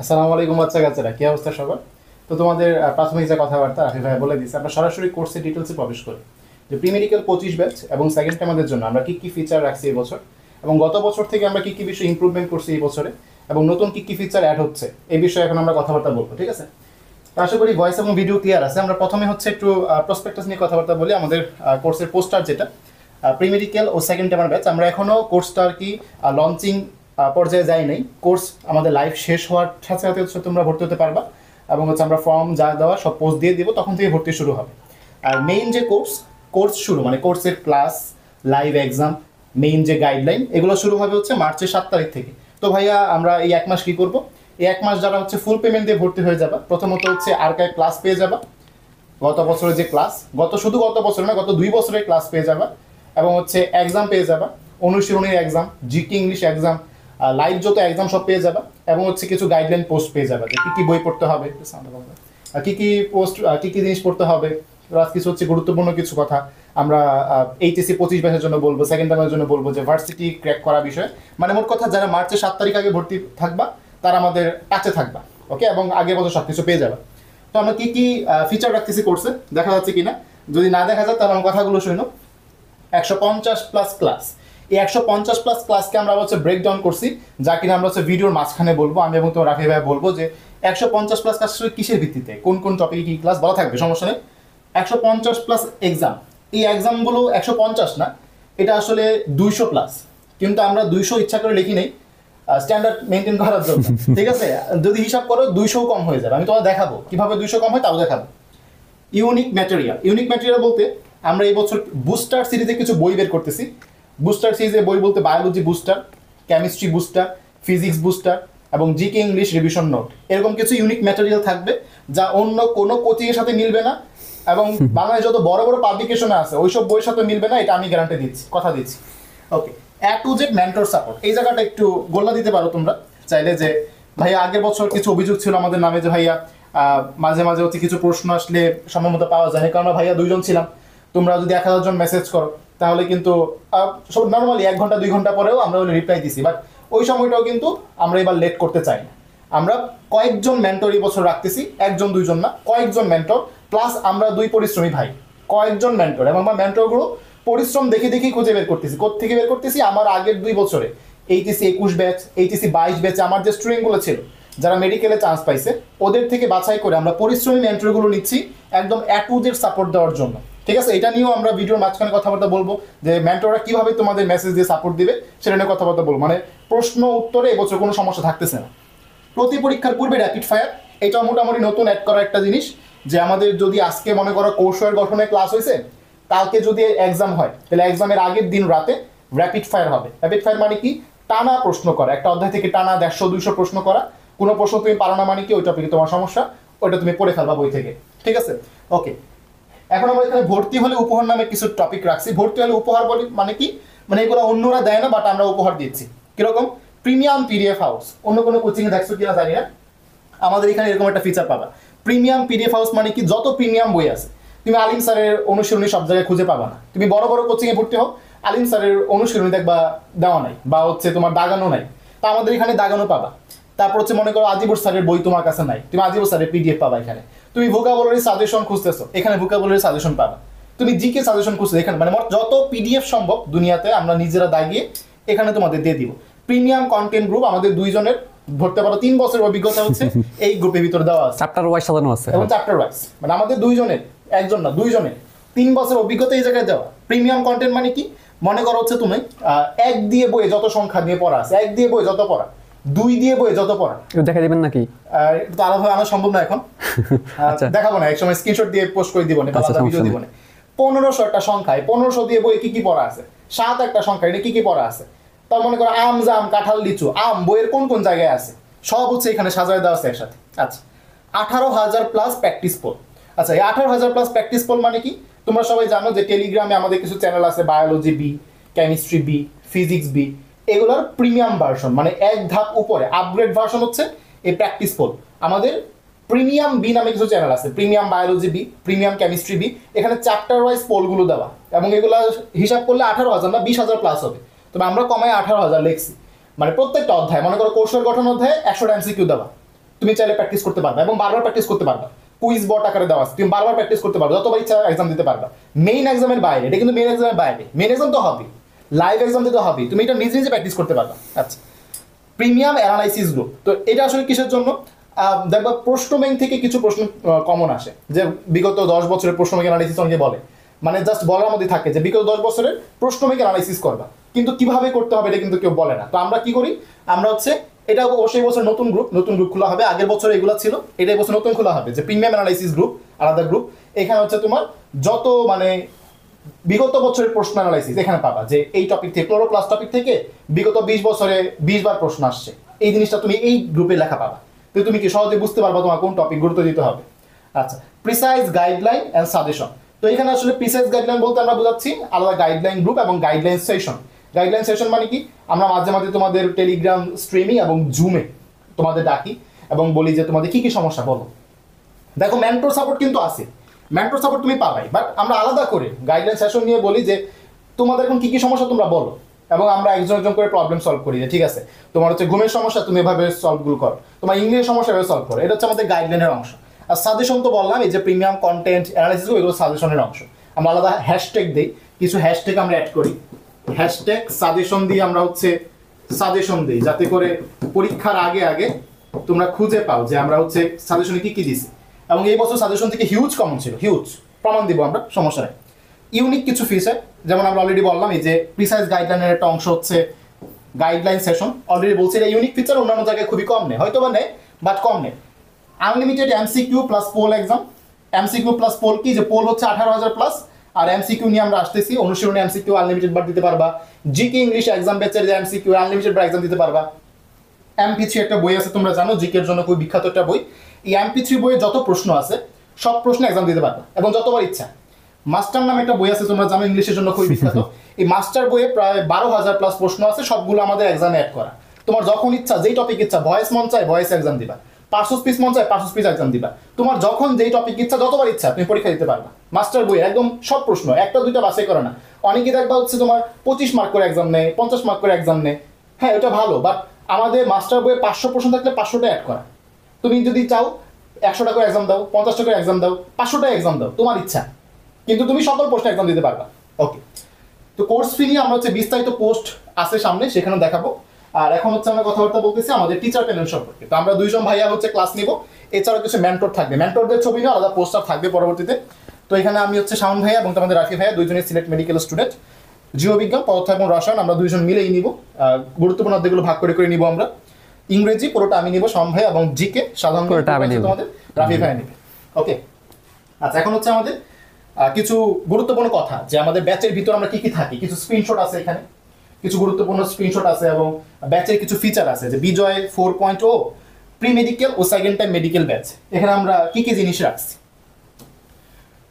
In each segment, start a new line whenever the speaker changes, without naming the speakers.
আসসালামু আলাইকুম বাচ্চা কাচ্চারা, কি অবস্থা সবার? তো তোমাদের প্রাথমিক যে কথাবার্তা রাফি ভাই বলে দিচ্ছে, আমরা সরাসরি কোর্সের ডিটেলসে প্রবেশ করি যে প্রি মেডিকেল 25 ব্যাচ এবং সেকেন্ড টাইমারদের জন্য আমরা কি কি ফিচার রাখছি এই বছর, এবং গত বছর থেকে আমরা কি কি বিষয়ে ইমপ্রুভমেন্ট করছি এই বছরে, এবং নতুন কি কি ফিচার অ্যাড হচ্ছে এই বিষয়ে এখন আমরা কথাবার্তা বলবো। ঠিক আছে, তো আশা করি ভয়েস এবং ভিডিও ক্লিয়ার আছে। আমরা প্রথমে হচ্ছে একটু প্রসপেক্টাস নিয়ে কথাবার্তা বলি। আমাদের কোর্সের পোস্টার যেটা প্রি মেডিকেল ও সেকেন্ড টাইমার ব্যাচ, আমরা এখনও কোর্সটা আর কি লঞ্চিং পর্যায়ে যাই নাই। কোর্স আমাদের লাইফ শেষ হওয়ার সাথে সাথে হচ্ছে তোমরা ভর্তি হতে পারবা, এবং হচ্ছে আমরা ফর্ম যা দেওয়া সব পোস্ট দিয়ে দিব, তখন থেকে ভর্তি শুরু হবে। আর মেইন যে কোর্স শুরু মানে কোর্সের ক্লাস, লাইভ এক্সাম, মেইন যে গাইডলাইন, এগুলো শুরু হবে হচ্ছে মার্চের 7 তারিখ থেকে। তো ভাইয়া আমরা এই এক মাস কী করবো? এই এক মাস যারা হচ্ছে ফুল পেমেন্ট দিয়ে ভর্তি হয়ে যাবা, প্রথমত হচ্ছে আর্কাইভ ক্লাস পেয়ে যাবা, গত বছরের যে ক্লাস, শুধু গত বছর না, গত 2 বছরের ক্লাস পেয়ে যাবা, এবং হচ্ছে এক্সাম পেয়ে যাবা, অনুশীলনীর exam, GK English exam, live যত এক্সাম সব পেয়ে যাবা, এবং হচ্ছে কিছু গাইডলাইন পোস্ট পেয়ে যাবে যে কী কী বই পড়তে হবে, কী কী পোস্ট, কী কী জিনিস পড়তে হবে, প্লাস কিছু হচ্ছে গুরুত্বপূর্ণ কিছু কথা আমরা এইচএসসি 25 ব্যাচের জন্য বলবো, সেকেন্ড টাইমের জন্য বলবো, যে ভার্সিটি ক্র্যাক করা বিষয়ে। মানে মোট কথা যারা মার্চের 7 তারিখ আগে ভর্তি থাকবা তারা আমাদের কাছে থাকবা, ওকে, এবং আগের বছর সব কিছু পেয়ে যাবে। তো আমরা কী কী ফিচার রাখতেছি কোর্সে, দেখা যাচ্ছে কিনা, যদি না দেখা যায় তাহলে আমার কথাগুলো শুনো। 150+ ক্লাস, এই 150+ ক্লাসকে আমরা হচ্ছে ব্রেকডাউন করছি, যা কিনা আমরা হচ্ছে ভিডিওর মাঝখানে বলবো। আমি এবং তোমার রাফি ভাই বলবো যে 150+ ক্লাস কিসের ভিত্তিতে, কোন কোন টপিকে কী ক্লাস বলা থাকবে, সমস্যা নেই। 150+ এক্সাম, এই এক্সামগুলো 150 না, এটা আসলে 200+, কিন্তু আমরা 200 ইচ্ছা করে লিখি নেই স্ট্যান্ডার্ড মেনটেন করার জন্য। ঠিক আছে, যদি হিসাব করো 200 কম হয়ে যাবে, আমি তোমার দেখাবো কিভাবে 200 কম হয়, তাও দেখাবো। ইউনিক ম্যাটেরিয়াল বলতে আমরা এই বছর বুস্টার সিরিজে কিছু বই বের করতেছি। বুস্টার সিরিজে বই বলতে biology booster, chemistry booster, physics booster, এবং জিকে ইংলিশ রিভিশন নোট, এরকম কিছু ইউনিক ম্যাটেরিয়াল থাকবে যা অন্য কোনো কোচিংয়ের সাথে মিলবে না, এবং বাংলায় যত বড় বড় পাবলিকেশন আছে ওইসব বইয়ের সাথে মিলবে না, এটা আমি গ্যারান্টি দিচ্ছি, কথা দিচ্ছি। ওকে, A to Z mentor support, এই জায়গাটা একটু গোল্লা দিতে পারো তোমরা চাইলে, যে ভাইয়া আগের বছর কিছু অভিযোগ ছিল আমাদের নামে, যে ভাইয়া মাঝে মাঝে হচ্ছে কিছু প্রশ্ন আসলে সময় মতো পাওয়া যায় না, কারণ ভাইয়া 2 জন ছিলাম। তোমরা যদি 1000 জন মেসেজ করো তাহলে কিন্তু সব নর্মালি 1 ঘন্টা 2 ঘন্টা পরেও আমরা রিপ্লাই দিছি, বাট ওই সময়টাও কিন্তু আমরা এবার লেট করতে চাই না। আমরা কয়েকজন মেন্টর এই বছর রাখতেছি, 1 জন 2 জন না, কয়েকজন মেন্টর, প্লাস আমরা 2 পরিশ্রমী ভাই, কয়েকজন মেন্টর, এবং আমার মেন্টরগুলো পরিশ্রম দেখে দেখেই খুঁজে বের করতেছি। কোত্থেকে বের করতেছি? আমার আগের 2 বছরে এইচএসসি 21 ব্যাচ, এইচএসসি 22 ব্যাচে আমার যে স্টুডেন্টগুলো ছিল যারা মেডিকেলে চান্স পাইছে, ওদের থেকে বাছাই করে আমরা পরিশ্রমী মেন্টরগুলো নিচ্ছি একদম A to Z সাপোর্ট দেওয়ার জন্য। ঠিক আছে, এটা নিয়েও আমরা ভিডিওর মাঝখানে কথাবার্তা বলবো, যে মেন্টররা কীভাবে তোমাদের মেসেজ দিয়ে সাপোর্ট দিবে সেটা নিয়ে কথাবার্তা বলবো। মানে প্রশ্ন উত্তরে এবছর কোনো সমস্যা থাকতেছে না। প্রতি পরীক্ষার পূর্বে র্যাপিড ফায়ার, এটাও মোটামুটি নতুন অ্যাড করা একটা জিনিস, যে আমাদের যদি আজকে মনে করো কোর্সের গঠনে ক্লাস হয়েছে, কালকে যদি এক্সাম হয় তাহলে এক্সামের আগের দিন রাতে র্যাপিড ফায়ার হবে। র্যাপিড ফায়ার মানে কি? টানা প্রশ্ন করা, একটা অধ্যায় থেকে টানা 150-200 প্রশ্ন করা। কোনো প্রশ্ন তুমি পারো না মানে কি ওই টপিকে তোমার সমস্যা, ওইটা তুমি পড়ে ফেলবা বই থেকে। ঠিক আছে, ওকে। এখন আমরা এখানে ভর্তি হলে উপহার নামে কিছু টপিক রাখছি। ভর্তি হলে উপহার বলি মানে কি, মানে এগুলো অন্যরা দেয় না, বাট আমরা উপহার দিচ্ছি। কিরকম? প্রিমিয়াম পিডিএফ হাউস, অন্য কোনো কোচিংয়ে দেখছো কিনা জানি না, আমাদের এখানে এরকম একটা ফিচার পাবা। প্রিমিয়াম পিডিএফ হাউস মানে কি, যত প্রিমিয়াম বই আছে তুমি আলিম স্যারের অনুশীলনী সব জায়গায় খুঁজে পাবা না। তুমি বড় বড় কোচিংয়ে ভর্তি হও, আলিম স্যারের অনুশীলনী দেখবা দেওয়া নাই, বা হচ্ছে তোমার দাগানো নাই, তা আমাদের এখানে দাগানো পাবা। তারপর হচ্ছে মনে করো আজিবুর স্যারের বই তোমার কাছে নাই, তুমি আজিবুর স্যারের পিডিএফ পাবা এখানে। তুমি ভোকাবুলারি সাজেশন খুঁজতেছো, এখানে ভোকাবুলারি সাজেশন পাবা। তুমি জিকে সাজেশন খুঁজছো, এখানে মানে যত পিডিএফ সম্ভব দুনিয়াতে আমরা নিজেরা দাগিয়ে এখানে তোমাদের দিয়ে দিব। প্রিমিয়াম কন্টেন্ট গ্রুপ, আমাদের 2 জনের ধরতে পারো 3 বছরের অভিজ্ঞতা হচ্ছে এই গ্রুপের ভিতরে দেওয়া আছে,
চ্যাপ্টার ওয়াইজ সাজানো আছে,
এবং চ্যাপ্টার ওয়াইজ, মানে আমাদের 2 জনের, একজন না 2 জনের 3 বছর অভিজ্ঞতা এই জায়গায় দেওয়া। প্রিমিয়াম কন্টেন্ট মানে কি, মনে করো হচ্ছে তুমি 1 দিয়ে বইয়ে যত সংখ্যা দিয়ে পড়া আছে, 1 দিয়ে বই যত পড়া, 2 দিয়ে বই যত পড়া,
দেখা দিবেন নাকি?
তো আলাদাভাবে আনা সম্ভব না এখন, দেখাবো না, একসময় স্ক্রিনশট দিয়ে পোস্ট করে দিব না, আলাদা ভিডিও দিব না। 1500 একটা সংখ্যায় 1500 দিয়ে বই কি কি পড়া আছে, 7 একটা সংখ্যা, এটা কি কি পড়া আছে। তার মনে করো আম জাম কাঁঠাল লিচু, আম বইয়ের কোন কোন জায়গায় আছে সব হচ্ছে এখানে সাজায় দেওয়া আছে একসাথে। আচ্ছা, 18,000+ প্র্যাকটিস পোল। আচ্ছা, এই 18,000+ প্র্যাকটিস পোল মানে কি? তোমরা সবাই জানো যে টেলিগ্রামে আমাদের কিছু চ্যানেল আছে, biology B, chemistry B, physics B, এগুলোর প্রিমিয়াম ভার্সন, মানে এক ধাপ উপরে আপগ্রেড ভার্সন হচ্ছে এই প্র্যাকটিস পোল। আমাদের প্রিমিয়াম বি নামে কিছু চ্যানেল আছে, premium biology B, premium chemistry B, এখানে চ্যাপ্টার ওয়াইজ পোলগুলো দেওয়া, এবং এগুলো হিসাব করলে 18,000 না 20,000+ হবে। তবে আমরা কমায় 18,000 লিখছি, মানে প্রত্যেকটা অধ্যায়, মনে করো কোর্সের গঠন অধ্যায়ে 100টা এমসিকিউ দেওয়া, তুমি চাইলে প্র্যাকটিস করতে পারবে এবং বারবার প্র্যাকটিস করতে পারবে। কুইজ বট আকারে দেওয়া আছে, তুমি বারবার প্র্যাকটিস করতে পারবে, যতবার ইচ্ছা এক্সাম দিতে পারবে। মেইন এক্সামের বাইরে, এটা কিন্তু মেইন এক্সামের বাইরে, মেইন এক্সাম তো হবে, লাইভ এক্সাম দিতে হবে, তুমি এটা নিজে নিজে প্র্যাকটিস করতে পারবে। আচ্ছা, প্রিমিয়াম অ্যানালাইসিস গ্রুপ, তো এটা আসলে কিসের জন্য? দেখবা প্রশ্ন ব্যাংক থেকে কিছু প্রশ্ন কমন আসে, যে বিগত 10 বছরের প্রশ্ন ব্যাংক অ্যানালাইসিস অনেকে বলে, মানে জাস্ট বলার মধ্যে থাকে যে বিগত 10 বছরের প্রশ্ন ব্যাংক অ্যানালাইসিস করবা, কিন্তু কিভাবে করতে হবে এটা কিন্তু কেউ বলে না। তো আমরা কি করি, আমরা হচ্ছে এটা অবশ্যই বছর নতুন গ্রুপ খোলা হবে, আগের বছর এগুলো ছিল, এটা বছর নতুন খোলা হবে, যে প্রিমিয়াম অ্যানালাইসিস গ্রুপ, আলাদা গ্রুপ। এখানে হচ্ছে তোমার যত মানে বিগত বছরের প্রশ্ন অ্যানালাইসিস এখানে পাবা, যে এই টপিক থেকে ক্লোরোপ্লাস্ট টপিক থেকে বিগত 20 বছরে 20 বার প্রশ্ন আসছে, এই জিনিসটা তুমি এই গ্রুপে লেখা পাবা। তো তুমি কি সহজে বুঝতে পারবা তোমার কোন টপিক গুরুত্ব দিতে হবে। আচ্ছা, প্রিসাইজ গাইডলাইন এন্ড সাজেশন, তো এখানে আসলে প্রিসাইজ গাইডলাইন বলতে আমরা বোঝাচ্ছি আলাদা গাইডলাইন গ্রুপ এবং গাইডলাইন সেশন। গাইডলাইন সেশন মানে কি, আমরা মাঝে মাঝে তোমাদের টেলিগ্রাম স্ট্রিমিং এবং জুমে তোমাদের ডাকি এবং বলি যে তোমাদের কি কি সমস্যা বলো। দেখো মেন্টর সাপোর্ট কিন্তু আছে, মেন্টর সাপোর্ট তুমি পাবাই, বাট আমরা আলাদা করে গাইডলাইন সেশন নিয়ে বলি যে তোমাদের এখন কি কি সমস্যা তোমরা বলো, এবং আমরা একজন একজন করে প্রবলেম সলভ করি, যে ঠিক আছে তোমার হচ্ছে ঘুমের সমস্যা তুমি এভাবে সলভগুলো করো, তোমার ইংলিশের সমস্যা এভাবে সলভ করো, এটা হচ্ছে আমাদের গাইডলাইনের অংশ। আর সাজেশন তো বললাম, এই যে প্রিমিয়াম কন্টেন্ট অ্যানালাইসিস এগুলো সাজেশনের অংশ। আমরা আলাদা হ্যাশট্যাগ দিই, কিছু হ্যাশট্যাগ আমরা অ্যাড করি, হ্যাশট্যাগ সাজেশন দিয়ে আমরা হচ্ছে সাজেশন দিই, যাতে করে পরীক্ষার আগে আগে তোমরা খুঁজে পাও যে আমরা হচ্ছে সাজেশনে কি কি দিছি। এবং এই বছর সাজেশন থেকে হিউজ কমন ছিল, হিউজ, প্রমাণ দিব আমরা, সমস্যা নেই। ইউনিক কিছু ফিচার, যেমন আমরা অলরেডি বললাম এই যে প্রিসাইজ গাইডলাইনের একটা অংশ হচ্ছে গাইডলাইন সেশন, অলরেডি বলছি এটা ইউনিক ফিচার, অন্যান্য জায়গায় খুবই কম নেই, হয়তো বা নেই বাট কম নেই। Unlimited MCQ plus poll exam, MCQ plus poll কি, যে পোল হচ্ছে 18,000 প্লাস, আর এমসিকিউ নিয়ে আমরা আসতেছি, অনুশীলনী এমসিকিউ আনলিমিটেড বার দিতে পারবা, জিকে ইংলিশ এক্সাম ব্যাচের যে এমসিকিউ আনলিমিটেড বার এক্সাম দিতে পারবা। MP3 একটা বই আছে তোমরা জানো, জিকের জন্য খুব বিখ্যাত একটা বই, এই MP3 বইয়ে যত প্রশ্ন আছে সব প্রশ্ন এক্সাম দিতে পারবা এবং যতবার ইচ্ছা। মাস্টার নামে একটা বই আছে তোমরা জানো, ইংলিশের জন্য খুব বিখ্যাত, এই মাস্টার বইয়ে প্রায় 12,000 প্লাস প্রশ্ন আছে, সবগুলো আমাদের এক্সামে অ্যাড করা। তোমার যখন ইচ্ছা, যেই টপিক ইচ্ছা, ভয়েস মন চায় ভয়েস এক্সাম দিবা, পার্সো স্পিচ মন চায় পার্সো স্পিচ এক্সাম দিবা, তোমার যখন যেই টপিক ইচ্ছা যতবার ইচ্ছা তুমি পরীক্ষা দিতে পারবা। মাস্টার বই একদম সব প্রশ্ন, একটা দুইটা বাছাই করে না। অনেকে দেখবা হচ্ছে তোমার 25 মার্ক করে এক্সাম নেয়, 50 মার্ক করে এক্সাম নেয়, হ্যাঁ এটা ভালো, বাট আমাদের মাস্টার বইয়ে 500 প্রশ্ন থাকলে 500টা অ্যাড করা। তুমি যদি চাও 100 টাকা করে এক্সাম দাও, 50 টাকা করে এক্সাম দাও, 500টা এক্সাম দাও, তোমার ইচ্ছা, কিন্তু তুমি সকল প্রশ্ন এক্সাম দিতে পারবা। ওকে, তো কোর্স ফি নিয়ে আমরা হচ্ছে বিস্তারিত পোস্ট আছে সামনে, সেখানে দেখাবো। আর এখন হচ্ছে আমরা কথাবার্তা বলতেছি আমাদের টিচার প্যানেল সম্পর্কে। তো আমরা 2 জন ভাইয়া হচ্ছে ক্লাস নিব, এছাড়াও কিছু মেন্টর থাকবে, মেন্টরদের ছবি নিয়ে আলাদা পোস্টার থাকবে পরবর্তীতে। তো এখানে আমি হচ্ছে শাওন ভাইয়া এবং তোমাদের রাফি ভাইয়া, 2 জনের সিলেট মেডিকেল স্টুডেন্ট, জীববিজ্ঞান, পদার্থ এবং রসায়ন আমরা 2 জন মিলেই নিব। গুরুত্বপূর্ণ অধ্যায়গুলো ভাগ করে করে নিব আমরা। ইংরেজি পুরোটা আমি নিব শাওন ভাই, এবং জিকে সাধারণ তোমাদের রাফি ভাইয়া নিবে। ওকে, আচ্ছা এখন হচ্ছে আমাদের কিছু গুরুত্বপূর্ণ কথা, যে আমাদের ব্যাচের ভিতর আমরা কি কি থাকি, কিছু স্ক্রিনশট আছে এখানে, কিছু গুরুত্বপূর্ণ স্ক্রিনশট আছে, এবং ব্যাচের কিছু ফিচার আছে, যে বিজয় 4.0 প্রি মেডিকেল ও সেকেন্ড টাইম মেডিকেল ব্যাচ। এখানে আমরা কি কি জিনিস রাখছি,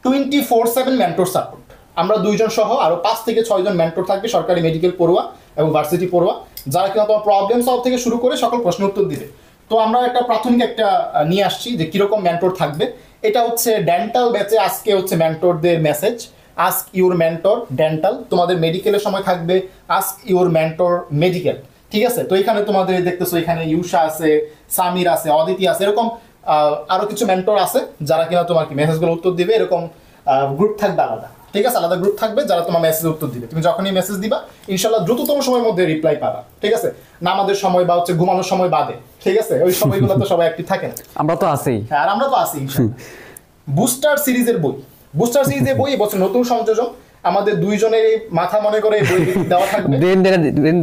24/7 মেন্টর সাপোর্ট, আমরা 2 জন সহ আরো 5 থেকে 6 জন মেন্টর থাকবে, সরকারি মেডিকেল পড়ুয়া এবং ভার্সিটি পড়ুয়া, যারা কিনা তোমার প্রবলেম সলভ থেকে শুরু করে সকল প্রশ্ন উত্তর দিবে। তো আমরা একটা প্রাথমিক একটা নিয়ে আসছি যে কিরকম মেন্টর থাকবে। এটা হচ্ছে ডেন্টাল ব্যাচে, আজকে হচ্ছে মেন্টরদের message, ask your mentor dental. তোমাদের মেডিকেলের সময় থাকবে আস্ক ইউর মেন্টর মেডিকেল, ঠিক আছে। তো এখানে তোমাদের দেখতেছো এখানে ইউষা আছে, সামির আছে, অদিতি আছে, এরকম আরো কিছু মেন্টর আছে যারা কিনা তোমার কি মেসেজগুলো উত্তর দিবে। এরকম গ্রুপ থাকবে আলাদা, ঠিক আছে, আলাদা গ্রুপ থাকবে যারা তোমার মেসেজ উত্তর দিবে। তুমি যখনই মেসেজ দিবা ইনশাল্লাহ দ্রুততম সময়ের মধ্যে রিপ্লাই পাবা, ঠিক আছে, নামাজের সময় বা হচ্ছে ঘুমানোর সময় বাদে, ঠিক আছে, ওই সময়গুলো তো সবাই অ্যাক্টিভ থাকে না,
আমরা তো আছি।
হ্যাঁ, আর আমরা তো আছি ইনশাল্লাহ। বুস্টার সিরিজের বই, বুস্টার সিরিজের বই এবছর নতুন সংযোজন, আমাদের 2 জনের মাথা মনে করে বই দেওয়া থাকবে,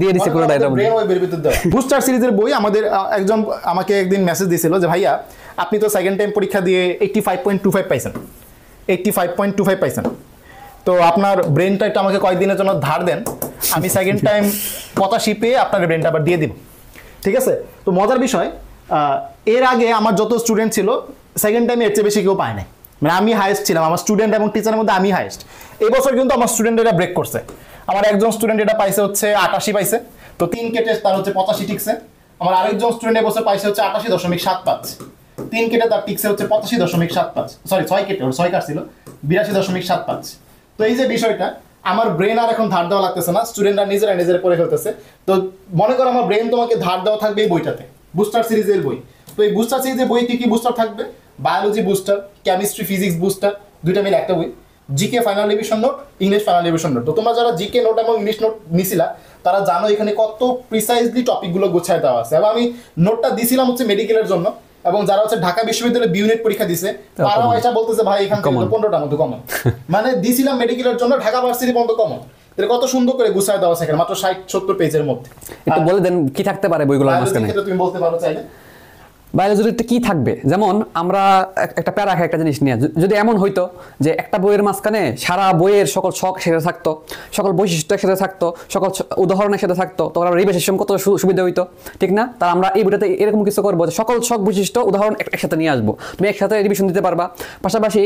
দিয়ে দিছে পুরোটা এটা
ব্রেন ওই বের ভিতর দেওয়া। বুস্টার সিরিজের বই আমাদের একজন আমাকে একদিন মেসেজ দিয়েছিল যে ভাইয়া আপনি তো সেকেন্ড টাইম পরীক্ষা দিয়ে 85.25 পাইছেন, 85.25 পাইছেন, তো আপনার ব্রেনটা একটু আমাকে কয়েকদিনের জন্য ধার দেন, আমি সেকেন্ড টাইম 85 পেয়ে আপনার ব্রেনটা আবার দিয়ে দিব, ঠিক আছে। তো মজার বিষয়, এর আগে আমার যত স্টুডেন্ট ছিল সেকেন্ড টাইমে এর চেয়ে বেশি কেউ পায় নাই, মানে আমি হাইয়েস্ট ছিলাম, আমার স্টুডেন্ট এবং টিচারের মধ্যে আমি হাইয়েস্ট। এই বছর কিন্তু আমার স্টুডেন্ট এটা ব্রেক করছে, আমার একজন স্টুডেন্ট এটা পাইছে হচ্ছে 88 পাইছে, তো 3 কেটে তার হচ্ছে 85 টিকছে। আমার আরেকজন স্টুডেন্ট এবছর পাইছে হচ্ছে 88.75, 3 কেটে তার টিকছে হচ্ছে 85.75, সরি 6 কেটে, ওর 6 কাটছিল 82.75। তো এই যে বিষয়টা, আমার ব্রেন আর এখন ধার দেওয়া লাগতেছে না, স্টুডেন্টরা নিজেরা পড়ে ফেলতেছে। তো মনে করো আমার ব্রেন তোমাকে ধার দেওয়া থাকবে এই বইটাতে, বুস্টার সিরিজের বই। তো এই বুস্টার সিরিজে বই কি বুস্টার থাকবে? Biology booster, chemistry physics booster, দুইটা মিলে একটা বই। GK final revision note, English final revision note. তো তোমরা যারা জিকে নোট এবং ইংলিশ নোট নিছিলা তারা জানো এখানে কত প্রিসাইজলি টপিকগুলো গোছায় দেওয়া আছে। এবং আমি নোটটা দিছিলাম হচ্ছে মেডিকেলের জন্য, এবং যারা হচ্ছে ঢাকা বিশ্ববিদ্যালয়ে বি ইউনিট পরীক্ষা দিছে তারা পয়সা বলতেছে ভাই এখান থেকে 15টার মতো কমন, মানে দিছিলাম মেডিকেলের জন্য ঢাকা ভার্সিটি পর্যন্ত কমন। এটা কত সুন্দর করে গুছায় দেওয়া আছে এখানে মাত্র 60-70 পেজের মধ্যে।
একটু বলে দেন কি থাকতে পারে বইগুলোর মাঝখানে?
তুমি বলতে পারো চাইলে।
বায়োলজিতে কি থাকবে, যেমন আমরা একটা প্যারা রাখা একটা জিনিস নিয়ে, যদি এমন হইতো যে একটা বইয়ের মাঝখানে সারা বইয়ের সকল ছক একসাথে থাকতো, সকল বৈশিষ্ট্য একসাথে থাকতো, সকল উদাহরণ একসাথে থাকতো, তখন আমরা রিভিশন সিস্টেম কত সুবিধা হইতো, ঠিক না? তা আমরা এই বইটাতে এরকম কিছু করবো যে সকল ছক বৈশিষ্ট্য উদাহরণ একসাথে নিয়ে আসবো, তুমি একসাথে রিভিশন দিতে পারবা। পাশাপাশি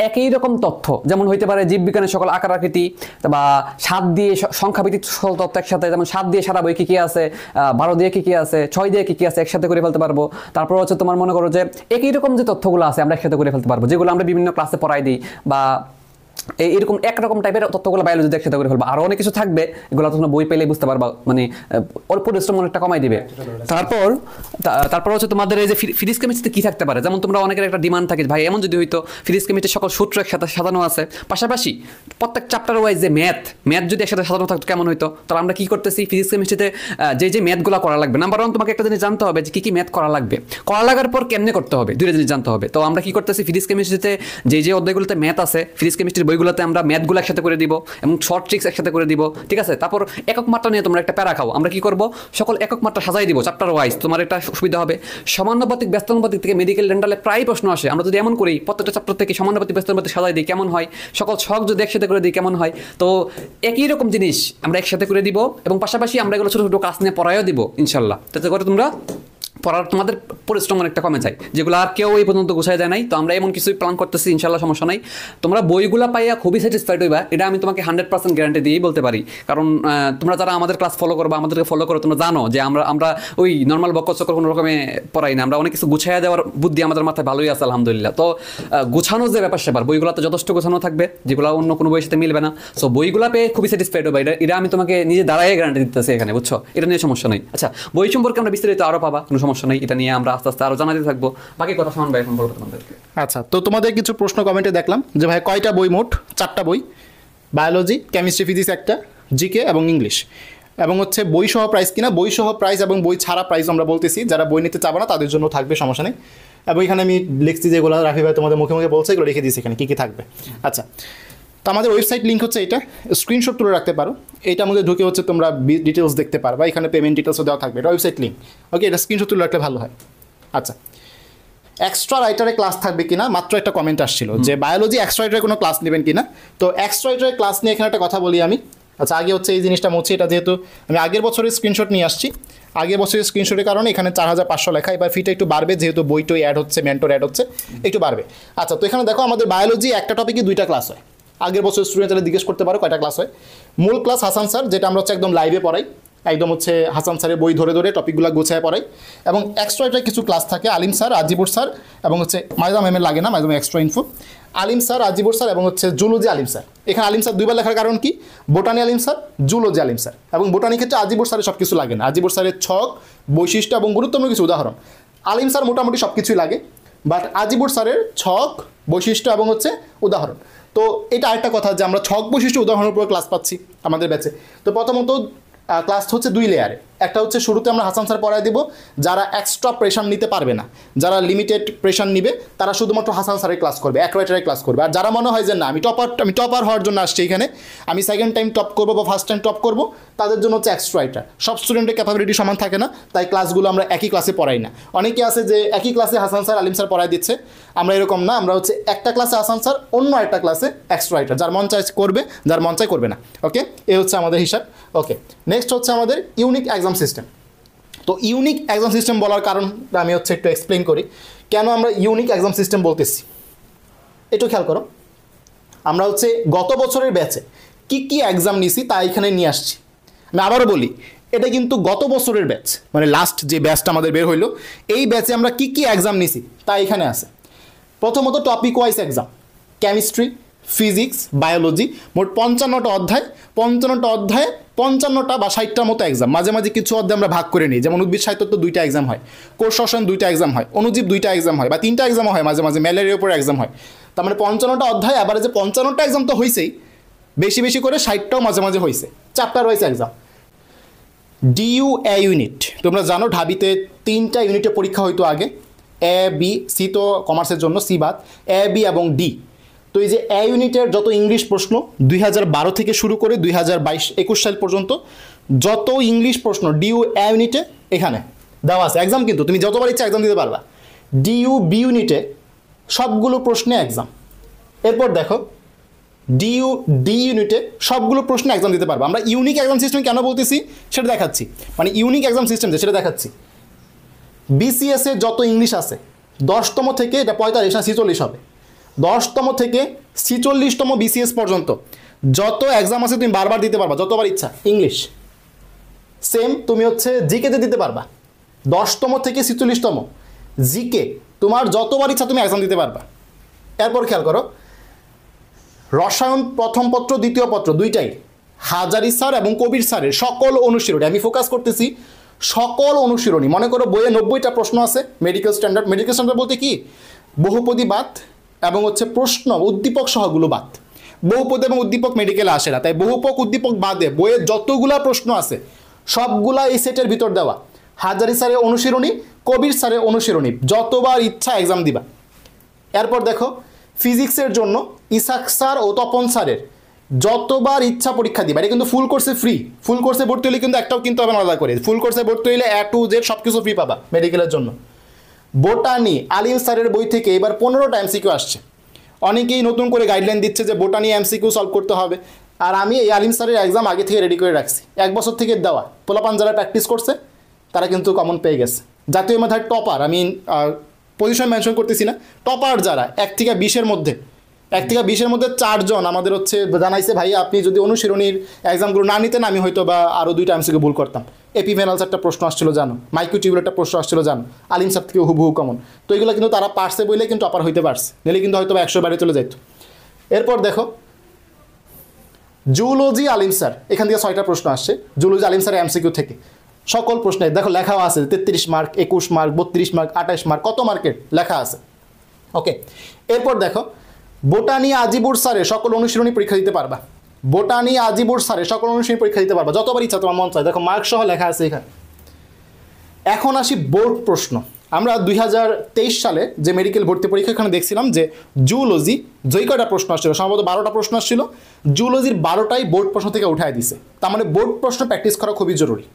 একই রকম তথ্য, যেমন হইতে পারে জীববিজ্ঞানের সকল আকার আকৃতি বা 7 দিয়ে সংখ্যাভিত্তিক সকল তথ্য একসাথে, যেমন 7 দিয়ে সারা বই কি আছে, 12 দিয়ে কি আছে, 6 দিয়ে কি আছে একসাথে করে ফেলতে পারবো। তারপর হচ্ছে তোমার মনে করো যে একই রকম যে তথ্যগুলো আছে আমরা একসাথে করে ফেলতে পারবো, যেগুলো আমরা বিভিন্ন ক্লাসে পড়াই দিই, বা এইরকম একরকম টাইপের তথ্যগুলো বায়োলজিতে একসাথে করে ফেলবো। আরো অনেক কিছু থাকবে, এগুলো তোমরা বই পেলে বুঝতে পারবা, মানে অল্প পরিশ্রম অনেকটা কমাই দিবে। তারপর হচ্ছে তোমাদের এই যে ফিজিক্স কেমিস্ট্রিতে কি থাকতে পারে, যেমন তোমরা অনেকের একটা ডিমান্ড থাকে ভাই এমন যদি হইতো ফিজিক্স কেমিস্ট্রির সকল সূত্র একসাথে সাজানো আছে, পাশাপাশি প্রত্যেক চ্যাপ্টার ওয়াইজ যে ম্যাথ যদি একসাথে সাজানো থাকতো কেমন হইতো। তাহলে আমরা কি করতেছি ফিজিক্স কেমিস্ট্রিতে যে ম্যাথগুলো করা লাগবে, নাম্বার 1 তোমাকে একটা জিনিস জানতে হবে যে কি ম্যাথ করা লাগবে, করা লাগার পর কেমনে করতে হবে, দুইটা জিনিস জানতে হবে। তো আমরা কি করতেছি ফিজিক্স কেমিস্ট্রিতে যে অধ্যায়গুলোতে ম্যাথ আছে, ফিজিক্স কেমিস্ট্রির বইগুলোতে আমরা ম্যাথগুলো একসাথে করে দিব এবং শর্ট ট্রিক্স একসাথে করে দিব, ঠিক আছে? তারপর একক মাত্রা নিয়ে তোমরা একটা প্যারা খাও, আমরা কি করব সকল একক মাত্রা সাজাই দিব চ্যাপ্টার ওয়াইজ, তোমার একটা সুবিধা হবে। সমানুপাতিক ব্যস্তানুপাতিক থেকে মেডিকেল ডেন্টালে প্রায় প্রশ্ন আসে, আমরা যদি এমন করি প্রত্যেকটা চ্যাপ্টার থেকে সমানুপাতিক ব্যস্তানুপাতিক সাজাই দিই কেমন হয়, সকল ছক যদি একসাথে করে দিই কেমন হয়। তো একই রকম জিনিস আমরা একসাথে করে দিব, এবং পাশাপাশি আমরা এগুলো ছোটো ছোটো ক্লাস নিয়ে পড়াইও দিব ইনশাল্লাহ, যাতে করে তোমরা পড়ার তোমাদের পরিশ্রম অনেকটা কমে যায়, যেগুলো আর কেউ এই পর্যন্ত গুছাই যায় নাই। তো আমরা এমন কিছুই প্ল্যান করতেছি ইনশাল্লাহ, সমস্যা নাই। তোমরা বইগুলো পাইয়া খুবই স্যাটিসফাইড হইবা, এটা আমি তোমাকে 100% গ্যারান্টি দিয়েই বলতে পারি। কারণ তোমরা যারা আমাদের ক্লাস ফলো করবা, আমাদেরকে ফলো করো, তোমরা জানো যে আমরা ওই নর্মাল বক্কচক্কর কোনো রকমে পড়াই না, আমরা অনেক কিছু গুছাইয়া দেওয়ার বুদ্ধি আমাদের মাথায় ভালোই আছে আলহামদুলিল্লাহ। তো গুছানো যে ব্যাপার সেবার বইগুলোতে যথেষ্ট গোছানো থাকবে, যেগুলো অন্য কোনো বইয়ের সাথে মিলবে না। সো বইগুলো পেয়ে খুবই স্যাটিসফাইড হবে, এটা আমি তোমাকে নিজে দাঁড়াই গ্যারান্টি দিতেছি এখানে, বুঝছো? এটা নিয়ে সমস্যা নেই। আচ্ছা, বই সম্পর্কে আমরা বিস্তারিত আরও পাবা, কোনো সমস্যা নেই, এটা নিয়ে আমরা আস্তে আস্তে আরো জানাতে থাকবো। বাকি কথা শোনান ভাই এখন বলবো তোমাদেরকে।
আচ্ছা, তো তোমাদের কিছু প্রশ্ন কমেন্টে দেখলাম যে ভাই কয়টা বই, মোট 4টা বই, বায়োলজি, কেমিস্ট্রি, ফিজিক্স একটা, জিকে এবং ইংলিশ, এবং হচ্ছে বই সহ প্রাইস কিনা, বই সহ প্রাইস এবং বই ছাড়া প্রাইস আমরা বলতেছি, যারা বই নিতে চাবে না তাদের জন্য থাকবে, সমস্যা নেই। এবং এখানে আমি লিখছি যেগুলো রাফি ভাই তোমাদের মুখে মুখে বলছে, এগুলো লিখে দিয়েছি এখানে কী কী থাকবে। আচ্ছা, তো আমাদের ওয়েবসাইট লিঙ্ক হচ্ছে এটা, স্ক্রিনশট তুলে রাখতে পারো, এইটার মধ্যে ঢুকে হচ্ছে তোমরা ডিটেলস দেখতে পারবা, এখানে পেমেন্ট ডিটেলসও দেওয়া থাকবে, এটা ওয়েবসাইট লিঙ্ক। ওকে, এটা স্ক্রিনশট তুলে রাখলে ভালো হয়। আচ্ছা, এক্সট্রা রাইটারে ক্লাস থাকবে কিনা, মাত্র একটা কমেন্ট আসছিল যে বায়োলজি এক্সট্রা রাইটারে কোনো ক্লাস নেবেন কিনা। তো এক্সট্রা রাইটারের ক্লাস নিয়ে এখানে একটা কথা বলি আমি। আচ্ছা, আগে হচ্ছে এই জিনিসটা মুছি, এটা যেহেতু আমি আগের বছরের স্ক্রিনশট নিয়ে আসছি, আগের বছরের স্ক্রিনশটের কারণে এখানে 4500 লেখা, এবার ফিটা একটু বাড়বে যেহেতু বইটই অ্যাড হচ্ছে, মেন্টর অ্যাড হচ্ছে, একটু বাড়বে। আচ্ছা, তো এখানে দেখো আমাদের বায়োলজি একটা টপিকে 2টা ক্লাস হয়। আগের বছর স্টুডেন্টরা জিজ্ঞেস করতে পারো কয়টা ক্লাস হয়। মূল ক্লাস হাসান স্যার, যেটা আমরা হচ্ছে একদম লাইভে পড়াই, একদম হচ্ছে হাসান স্যারের বই ধরে ধরে টপিকগুলো গোছায় পড়াই। এবং এক্সট্রা এটা কিছু ক্লাস থাকে, আলিম স্যার, আজিবুর স্যার, এবং হচ্ছে মাইজা ম্যামের লাগে না, মাইজা এক্সট্রা ইনফো, আলিম স্যার, আজিবুর স্যার, এবং হচ্ছে জুলজি আলিম স্যার। এখানে আলিম স্যার 2বার লেখার কারণ কি, বোটানি আলিম স্যার, জুলজি আলিম স্যার। এবং বোটানি ক্ষেত্রে আজিবুর স্যারের সব কিছু লাগে না, আজিবুর স্যারের ছক, বৈশিষ্ট্য এবং গুরুত্বপূর্ণ কিছু উদাহরণ। আলিম স্যার মোটামুটি সব কিছুই লাগে, বাট আজিবুর স্যারের ছক, বৈশিষ্ট্য এবং হচ্ছে উদাহরণ। তো এটা আরেকটা কথা যে আমরা ছক, বৈশিষ্ট্য, উদাহরণের উপর ক্লাস পাচ্ছি আমাদের ব্যাচে। তো প্রথমত ক্লাস হচ্ছে 2 লেয়ারে, একটা হচ্ছে শুরুতে আমরা হাসান স্যার পড়ায় দিব, যারা এক্সট্রা প্রেশার নিতে পারবে না, যারা লিমিটেড প্রেশার নিবে তারা শুধুমাত্র হাসান স্যারের ক্লাস করবে, এক রাইটারের ক্লাস করবে। আর যারা মনে হয় যে না আমি টপার হওয়ার জন্য আসছি এখানে, আমি সেকেন্ড টাইম টপ করবো বা ফার্স্ট টাইম টপ করবো, তাদের জন্য হচ্ছে এক্সট্রা রাইটার। সব স্টুডেন্টের ক্যাপাবিলিটি সমান থাকে না, তাই ক্লাসগুলো আমরা একই ক্লাসে পড়াই না। অনেকে আছে যে একই ক্লাসে হাসান স্যার, আলিম স্যার পড়ায় দিচ্ছে, আমরা এরকম না, আমরা হচ্ছে একটা ক্লাসে হাসান স্যার, অন্য একটা ক্লাসে এক্সট্রা রাইটার, যার মন চাই করবে, যার মন চাই করবে না। ওকে, এই হচ্ছে আমাদের হিসাব। ওকে, নেক্সট হচ্ছে আমাদের ইউনিক এক্সাম সিস্টেম। তো ইউনিক এক্সাম সিস্টেম বলার কারণটা আমি হচ্ছে একটু এক্সপ্লেন করি, কেন আমরা ইউনিক এক্সাম সিস্টেম বলতেছি। একটু খেয়াল করো, আমরা হচ্ছে গত বছরের ব্যাচে কি কি এক্সাম নিছি তা এখানে নিয়ে আসছি। আমি আবারও বলি, এটা কিন্তু গত বছরের ব্যাচ, মানে লাস্ট যে ব্যাচটা আমাদের বের হইলো, এই ব্যাচে আমরা কি কি এক্সাম নিছি তা এখানে আছে। প্রথমত topic wise exam, chemistry, physics, biology, মোট 55টা অধ্যায়। 55টা অধ্যায়ে 55টা বা 60টার মতো এক্সাম। মাঝে মাঝে কিছু অধ্যায় আমরা ভাগ করে নিই, যেমন উদ্ভিদ সাহিত্য তো 2টা এক্সাম হয়, কোষ রসায়ন 2টা এক্সাম হয়, অণুজীব 2টা এক্সাম হয়, বা 3টা এক্সামও হয় মাঝে মাঝে, ম্যালেরিয়ার উপর এক্সাম হয়। তার মানে 55টা অধ্যায়, আবার যে 55টা এক্সাম তো হয়েছেই, বেশি বেশি করে 60টাও মাঝে মাঝে হয়েছে, চ্যাপ্টার ওয়াইজ এক্সাম। ডিইউ এ ইউনিট, তোমরা জানো ঢাবিতে 3টা ইউনিটে পরীক্ষা হইতো আগে, এ বি সি তো কমার্সের জন্য, সি বাদ, এ বি এবং ডি। তো এই যে এ ইউনিটের যত ইংলিশ প্রশ্ন 2012 থেকে শুরু করে 2022-21 সাল পর্যন্ত যত ইংলিশ প্রশ্ন ডিইউ এ ইউনিটে এখানে দেওয়া আছে। এক্সাম কিন্তু তুমি যতবার ইচ্ছা এক্সাম দিতে পারবা। ডিইউ বি ইউনিটে সবগুলো প্রশ্নে এক্সাম। এরপর দেখো ডিইউ ডি ইউনিটে সবগুলো প্রশ্নে এক্সাম দিতে পারবো। আমরা ইউনিক এক্সাম সিস্টেম কেন বলতেছি সেটা দেখাচ্ছি, মানে ইউনিক এক্সাম সিস্টেম যে সেটা দেখাচ্ছি। বিসিএস এর যত ইংলিশ আছে 10তম থেকে, এটা 45 না 46 হবে, 10তম থেকে 46তম বিসিএস পর্যন্ত যত এক্সাম আছে তুমি বারবার দিতে পারবা, যতবার ইচ্ছা। ইংলিশ সেম, তুমি হচ্ছে জিকেতে দিতে পারবা, 10তম থেকে 46তম জিকে তোমার যতবার ইচ্ছা তুমি এক্সাম দিতে পারবা। এরপর খেয়াল করো, রসায়ন প্রথম পত্র দ্বিতীয় পত্র দুইটাই হাজারি স্যার এবং কবির স্যারের সকল অনুশীলনী, আমি ফোকাস করতেছি সকল অনুশীলনী। মনে করো বইয়ে 90টা প্রশ্ন আছে মেডিকেল স্ট্যান্ডার্ড। মেডিকেল স্ট্যান্ডার্ড বলতে কি, বহুপদী বাদ এবং হচ্ছে প্রশ্ন উদ্দীপক সহগুলো বাদ। বহুপদ এবং উদ্দীপক মেডিকেলে আসে না, তাই বহুপক উদ্দীপক বাদে বইয়ে যতগুলা প্রশ্ন আছে সবগুলা এই সেটের ভিতর দেওয়া। হাজারি স্যারের অনুশীলনী, কবির স্যারের অনুশীলনী, যতবার ইচ্ছা এক্সাম দিবা। এরপর দেখো ফিজিক্সের জন্য ইসাক স্যার ও তপন স্যারের যতবার ইচ্ছা পরীক্ষা দিবা। এটা কিন্তু ফুল কোর্সে ফ্রি, ফুল কোর্সে ভর্তি হলে কিন্তু একটাও কিন্তু হবে আলাদা করে। ফুল কোর্সে ভর্তি হলে A to Z সব কিছু ফ্রি পাবা মেডিকেলের জন্য। বোটানি আলিম স্যারের বই থেকে এবার 15টা এমসিকিউ আসছে। অনেকেই নতুন করে গাইডলাইন দিচ্ছে যে বোটানি এমসিকিউ সলভ করতে হবে, আর আমি এই আলিম স্যারের এক্সাম আগে থেকে রেডি করে রাখছি, 1 বছর থেকে দেওয়া। পোলাপান যারা প্র্যাকটিস করছে তারা কিন্তু কমন পেয়ে গেছে। জাতীয় মেধার টপার, আমি পজিশন মেনশন করতেছি না, টপার যারা 1 থেকে 20-এর মধ্যে 4 জন আমাদের হচ্ছে জানাইছে, ভাই আপনি যদি অনুশীলনীর এক্সামগুলো না নিতেন আমি হয়তো বা আরও 2টা এমসিকিউ ভুল করতাম। এপিভেনালস একটা প্রশ্ন আসছিল জানো, মাইক্রোটিউবুল একটা প্রশ্ন আসছিল জানো, আলিম স্যার থেকে হুবহু কমন। তো এগুলো কিন্তু তারা পারছে বলে কিন্তু টপার হইতে পারছে, নিলে কিন্তু হয়তো 100 বাইরে চলে যেত। এরপর দেখো জুলজি আলিম স্যার, এখান থেকে 6টা প্রশ্ন আসছে জুলজি আলিম স্যারের এমসিকিউ থেকে। সকল প্রশ্নে দেখো লেখাও আছে 33 মার্ক, 21 মার্ক, 32 মার্ক, 28 মার্ক, কত মার্কের লেখা আছে। ওকে, এরপর দেখো বোটানি আজিবুর স্যারের সকল অনুশীলনী পরীক্ষা দিতে পারবা। বোটানি আজিবুর স্যারের সকল অনুশীলনী পরীক্ষা দিতে পারবা, যতবার ইচ্ছা তোমার মন চায়। দেখো মার্ক সহ লেখা আছে এখানে। এখন আসি বোর্ড প্রশ্ন। আমরা 2023 সালে যে মেডিকেল ভর্তি পরীক্ষা এখানে দেখছিলাম যে জুলজি যেই কয়টা প্রশ্ন আসছিল, সম্ভবত 12টা প্রশ্ন আসছিল, জুলজির 12টাই বোর্ড প্রশ্ন থেকে উঠায় দিছে। তার মানে বোর্ড প্রশ্ন প্র্যাকটিস করা খুবই জরুরি।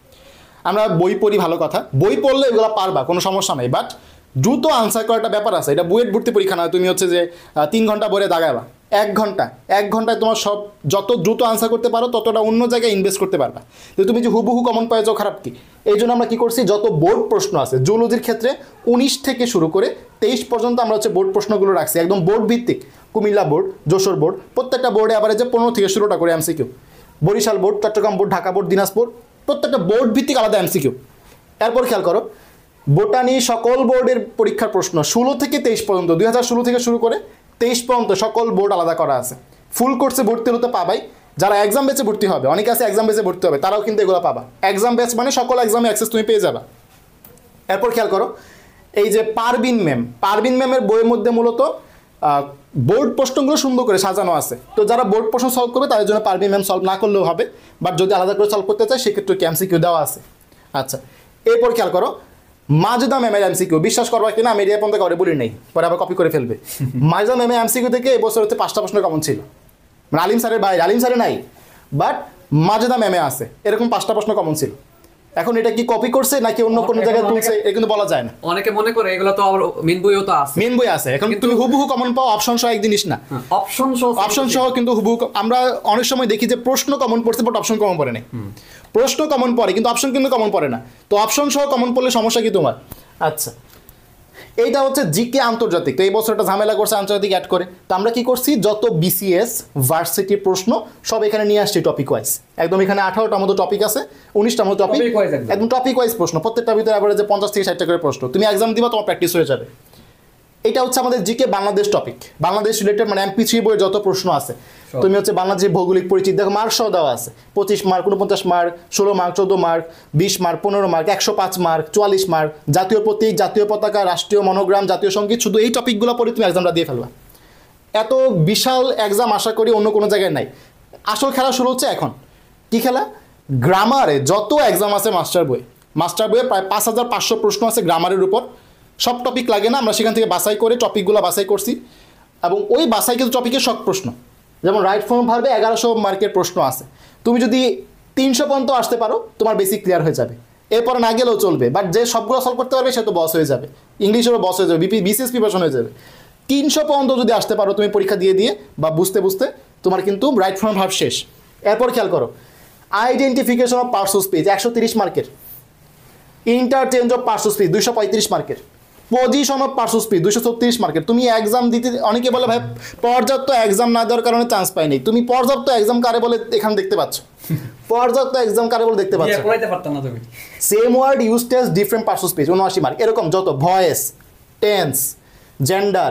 আমরা বই পড়ি ভালো কথা, বই পড়লে এগুলো পারবা, কোনো সমস্যা নাই, বাট দ্রুত আনসার করাটা ব্যাপার আছে। এটা বুয়েট ভর্তি পরীক্ষা নয় তুমি হচ্ছে যে 3 ঘন্টা বইয়ে দাগাবা। 1 ঘন্টায় তোমার সব যত দ্রুত আনসার করতে পারো ততটা অন্য জায়গায় ইনভেস্ট করতে পারবা। তো তুমি যে হুবহু কমন পাওয়া যাও খারাপ কি? এই জন্য আমরা কী করছি, যত বোর্ড প্রশ্ন আছে জুলজির ক্ষেত্রে 19 থেকে শুরু করে 23 পর্যন্ত আমরা হচ্ছে বোর্ড প্রশ্নগুলো রাখছি, একদম বোর্ড ভিত্তিক। কুমিল্লা বোর্ড, যশোর বোর্ড, প্রত্যেকটা বোর্ডে আবার যে 15 থেকে 16টা করে MCQ. Barishal board, Chattogram board, Dhaka board, Dinajpur, প্রত্যেকটা বোর্ড ভিত্তিক আলাদা এমসিকিউ। এরপর খেয়াল করো বোটানি সকল বোর্ডের পরীক্ষার প্রশ্ন 16 থেকে 23 পর্যন্ত, 2016 থেকে শুরু করে 23 পর্যন্ত সকল বোর্ড আলাদা করা আছে। ফুল কোর্সে ভর্তি হতে পাবাই, যারা এক্সাম বেচে ভর্তি হবে, অনেকে আছে এক্সাম বেচে ভর্তি হবে, তারাও কিন্তু এগুলো পাবা। এক্সাম বেচ মানে সকল এক্সামে অ্যাক্সেস তুমি পেয়ে যাবা। এরপর খেয়াল করো এই যে পারবিন ম্যামের বইয়ের মধ্যে মূলত বোর্ড প্রশ্নগুলো সুন্দর করে সাজানো আছে। তো যারা বোর্ড প্রশ্ন সলভ করবে তাদের জন্য পারবিন ম্যাম সলভ না করলেও হবে, বাট যদি আলাদা করে সলভ করতে চায় সেক্ষেত্রে এমসিকিউ দেওয়া আছে। আচ্ছা, এরপর খেয়াল করো মাজেদা ম্যামের এমসিকিউ, বিশ্বাস করবা কিনা আমি এরিয়া পর্যন্ত করে বলি নেই, পরে আবার কপি করে ফেলবে। মাজেদা ম্যামের এমসিকিউ থেকে এবছর হচ্ছে 5টা প্রশ্ন কমন ছিল, মানে আলিম স্যারের বাইরে, আলিম স্যারে নাই বাট মাজেদা ম্যামে আছে, এরকম 5টা প্রশ্ন কমন ছিল। এখন এটা কি কপি করছে নাকি অন্য কোনো জায়গায় তুলছে এটা কিন্তু বলা যায় না।
অনেকে মনে করে এগুলো তো আবার মেন বইও তো আছে,
মেন বই আছে। এখন তুমি হুবহু কমন পাও, অপশন সহ এক জিনিস না, অপশন সহ কিন্তু হুবহু। আমরা অনেক সময় দেখি যে প্রশ্ন কমন পড়ছে বাট অপশন কমন পড়ে নাই, প্রশ্ন কমন পড়ে কিন্তু অপশন কিন্তু কমন পড়ে না। তো অপশন সহ কমন পড়লে সমস্যা কি তোমার? আচ্ছা, এইটা হচ্ছে জিকে আন্তর্জাতিক। তো এই বছর একটা ঝামেলা করছে আন্তর্জাতিক অ্যাড করে। তো আমরা কি করছি, যত বিসিএস ভার্সিটির প্রশ্ন সব এখানে নিয়ে আসছি টপিক ওয়াইজ। একদম এখানে 18টার মতো টপিক আছে, 19টার মতো টপিক, একদম টপিক ওয়াইজ প্রশ্ন। প্রত্যেকটার ভিতরে অ্যাভারেজে 50 থেকে 60টা করে প্রশ্ন। তুমি এক্সাম দিবা, তোমার প্র্যাকটিস হয়ে যাবে। এটা হচ্ছে আমাদের GK Bangladesh topic, Bangladesh related মানে MP3 বইয়ের যত প্রশ্ন আছে। তুমি হচ্ছে বাংলাদেশের ভৌগোলিক পরিচিতি দেখো, মার্ক সহ দেওয়া আছে, 25 mark, 49 mark, 16 mark, 14 mark, 20 mark, 15 mark, 105 mark, 44 mark, জাতীয় প্রতীক, জাতীয় পতাকা, রাষ্ট্রীয় মনোগ্রাম, জাতীয় সঙ্গীত। শুধু এই টপিকগুলো পড়ে তুমি এক্সামটা দিয়ে ফেলবা। এত বিশাল এক্সাম আশা করি অন্য কোনো জায়গায় নাই। আসল খেলা শুরু হচ্ছে এখন। কি খেলা? গ্রামারে যত এক্সাম আছে মাস্টার বইয়ে প্রায় 5500 প্রশ্ন আছে গ্রামারের উপর। সব টপিক লাগে না, আমরা সেখান থেকে বাছাই করে টপিকগুলো বাছাই করছি, এবং ওই বাছাই কিন্তু টপিকের সব প্রশ্ন, যেমন রাইট ফর্ম ভার্বে 1100 মার্কের প্রশ্ন আছে। তুমি যদি 300 পর্যন্ত আসতে পারো তোমার বেসিক ক্লিয়ার হয়ে যাবে, এরপরে না গেলেও চলবে। বাট যে সবগুলো সলভ করতে পারবে সে তো বস হয়ে যাবে, ইংলিশেরও বস হয়ে যাবে, BCS প্রিপারেশন হয়ে যাবে। 300 পর্যন্ত যদি আসতে পারো তুমি পরীক্ষা দিয়ে বা বুঝতে তোমার কিন্তু রাইট ফর্ম ভার্ব শেষ। এরপর খেয়াল করো, identification of parts of speech 130 মার্কের, interchange of parts of speech 235 মার্কের, position of parts of speech 236 মার্কের। তুমি এক্সাম দিতে, অনেকে বলে ভাই পর্যাপ্ত এক্সাম না দেওয়ার কারণে চান্স পাইনি। তুমি পর্যাপ্ত এক্সাম কারে বলে এখানে দেখতে পাচ্ছ? পর্যাপ্ত এক্সাম কারে বলে দেখতে পাচ্ছ? Same word used as different parts of speech 79 mark. এরকম যত voice, tense, gender,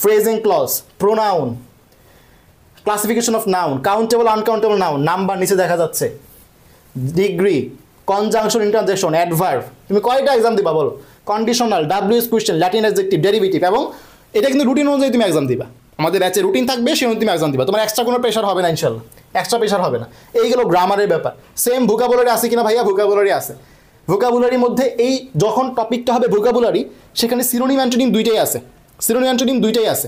phrasing clause, pronoun, classification of noun, countable uncountable noun, number নিচে দেখা যাচ্ছে, ডিগ্রি, কনজাংশন, ইন্টারজেকশন, অ্যাডভার্ব। তুমি কয়টা এক্সাম দিবা বলো? Conditional, WH question, Latin adjective, derivative. এবং এটা কিন্তু রুটিন অনুযায়ী তুমি এক্সাম দিবা। আমাদের ব্যাচে রুটিন থাকবে, সেই অনুযায়ী তুমি এক্সাম দিবা। তোমার এক্সট্রা কোনো প্রেশার হবে না ইনশাল্লাহ, এক্সট্রা প্রেশার হবে না। এইগুলো গ্রামারের ব্যাপার। সেম ভোকাবুলারি আছে কিনা ভাইয়া? ভোকাবুলারি আছে। ভোকাবুলারির মধ্যে এই যখন টপিকটা হবে ভোকাবুলারি, সেখানে সিনোনিম অ্যান্টোনিম দুইটাই আছে, সিনোনিম অ্যান্টোনিম দুইটাই আছে।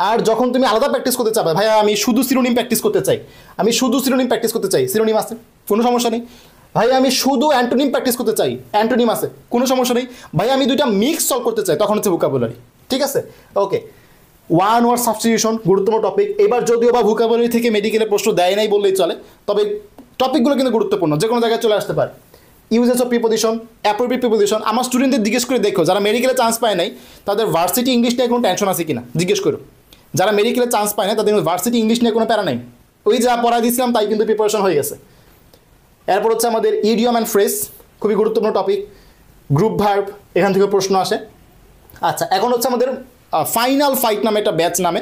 আর যখন তুমি আলাদা প্র্যাকটিস করতে চাবে, ভাইয়া আমি শুধু সিনোনিম প্র্যাকটিস করতে চাই, আমি শুধু সিনোনিম প্র্যাকটিস করতে চাই, সিনোনিম আছে, কোনো সমস্যা নেই। ভাই আমি শুধু অ্যান্টোনিম প্র্যাকটিস করতে চাই, অ্যান্টোনিম আছে, কোনো সমস্যা নেই। ভাই আমি দুইটা মিক্স সলভ করতে চাই, তখন হচ্ছে ভোকাবুলারি। ঠিক আছে, ওকে। ওয়ান ওয়ার্ড সাবস্টিটিউশন গুরুত্বপূর্ণ টপিক। এবার যদিও বা ভোকাবুলারি থেকে মেডিকেলের প্রশ্ন দেয় নাই বললেই চলে, তবে টপিকগুলো কিন্তু গুরুত্বপূর্ণ, যে কোনো জায়গায় চলে আসতে পারে। Uses of preposition, appropriate preposition. আমার স্টুডেন্টদের জিজ্ঞেস করে দেখো, যারা মেডিকেলে চান্স পায় নাই তাদের ভার্সিটি ইংলিশ নিয়ে কোনো টেনশন আছে কিনা জিজ্ঞেস করো। যারা মেডিকেলে চান্স পায় না তাদের ভার্সিটি ইংলিশ নিয়ে কোনো প্যারা নেই, ওই যা পড়াই দিয়েছিলাম তাই কিন্তু প্রিপারেশন হয়ে গেছে। এরপর হচ্ছে আমাদের ইডিয়ম অ্যান্ড ফ্রেজ, খুবই গুরুত্বপূর্ণ টপিক। গ্রুপ ভার্ব, এখান থেকে প্রশ্ন আসে। আচ্ছা, এখন হচ্ছে আমাদের ফাইনাল ফাইট নামে একটা ব্যাচ নামে,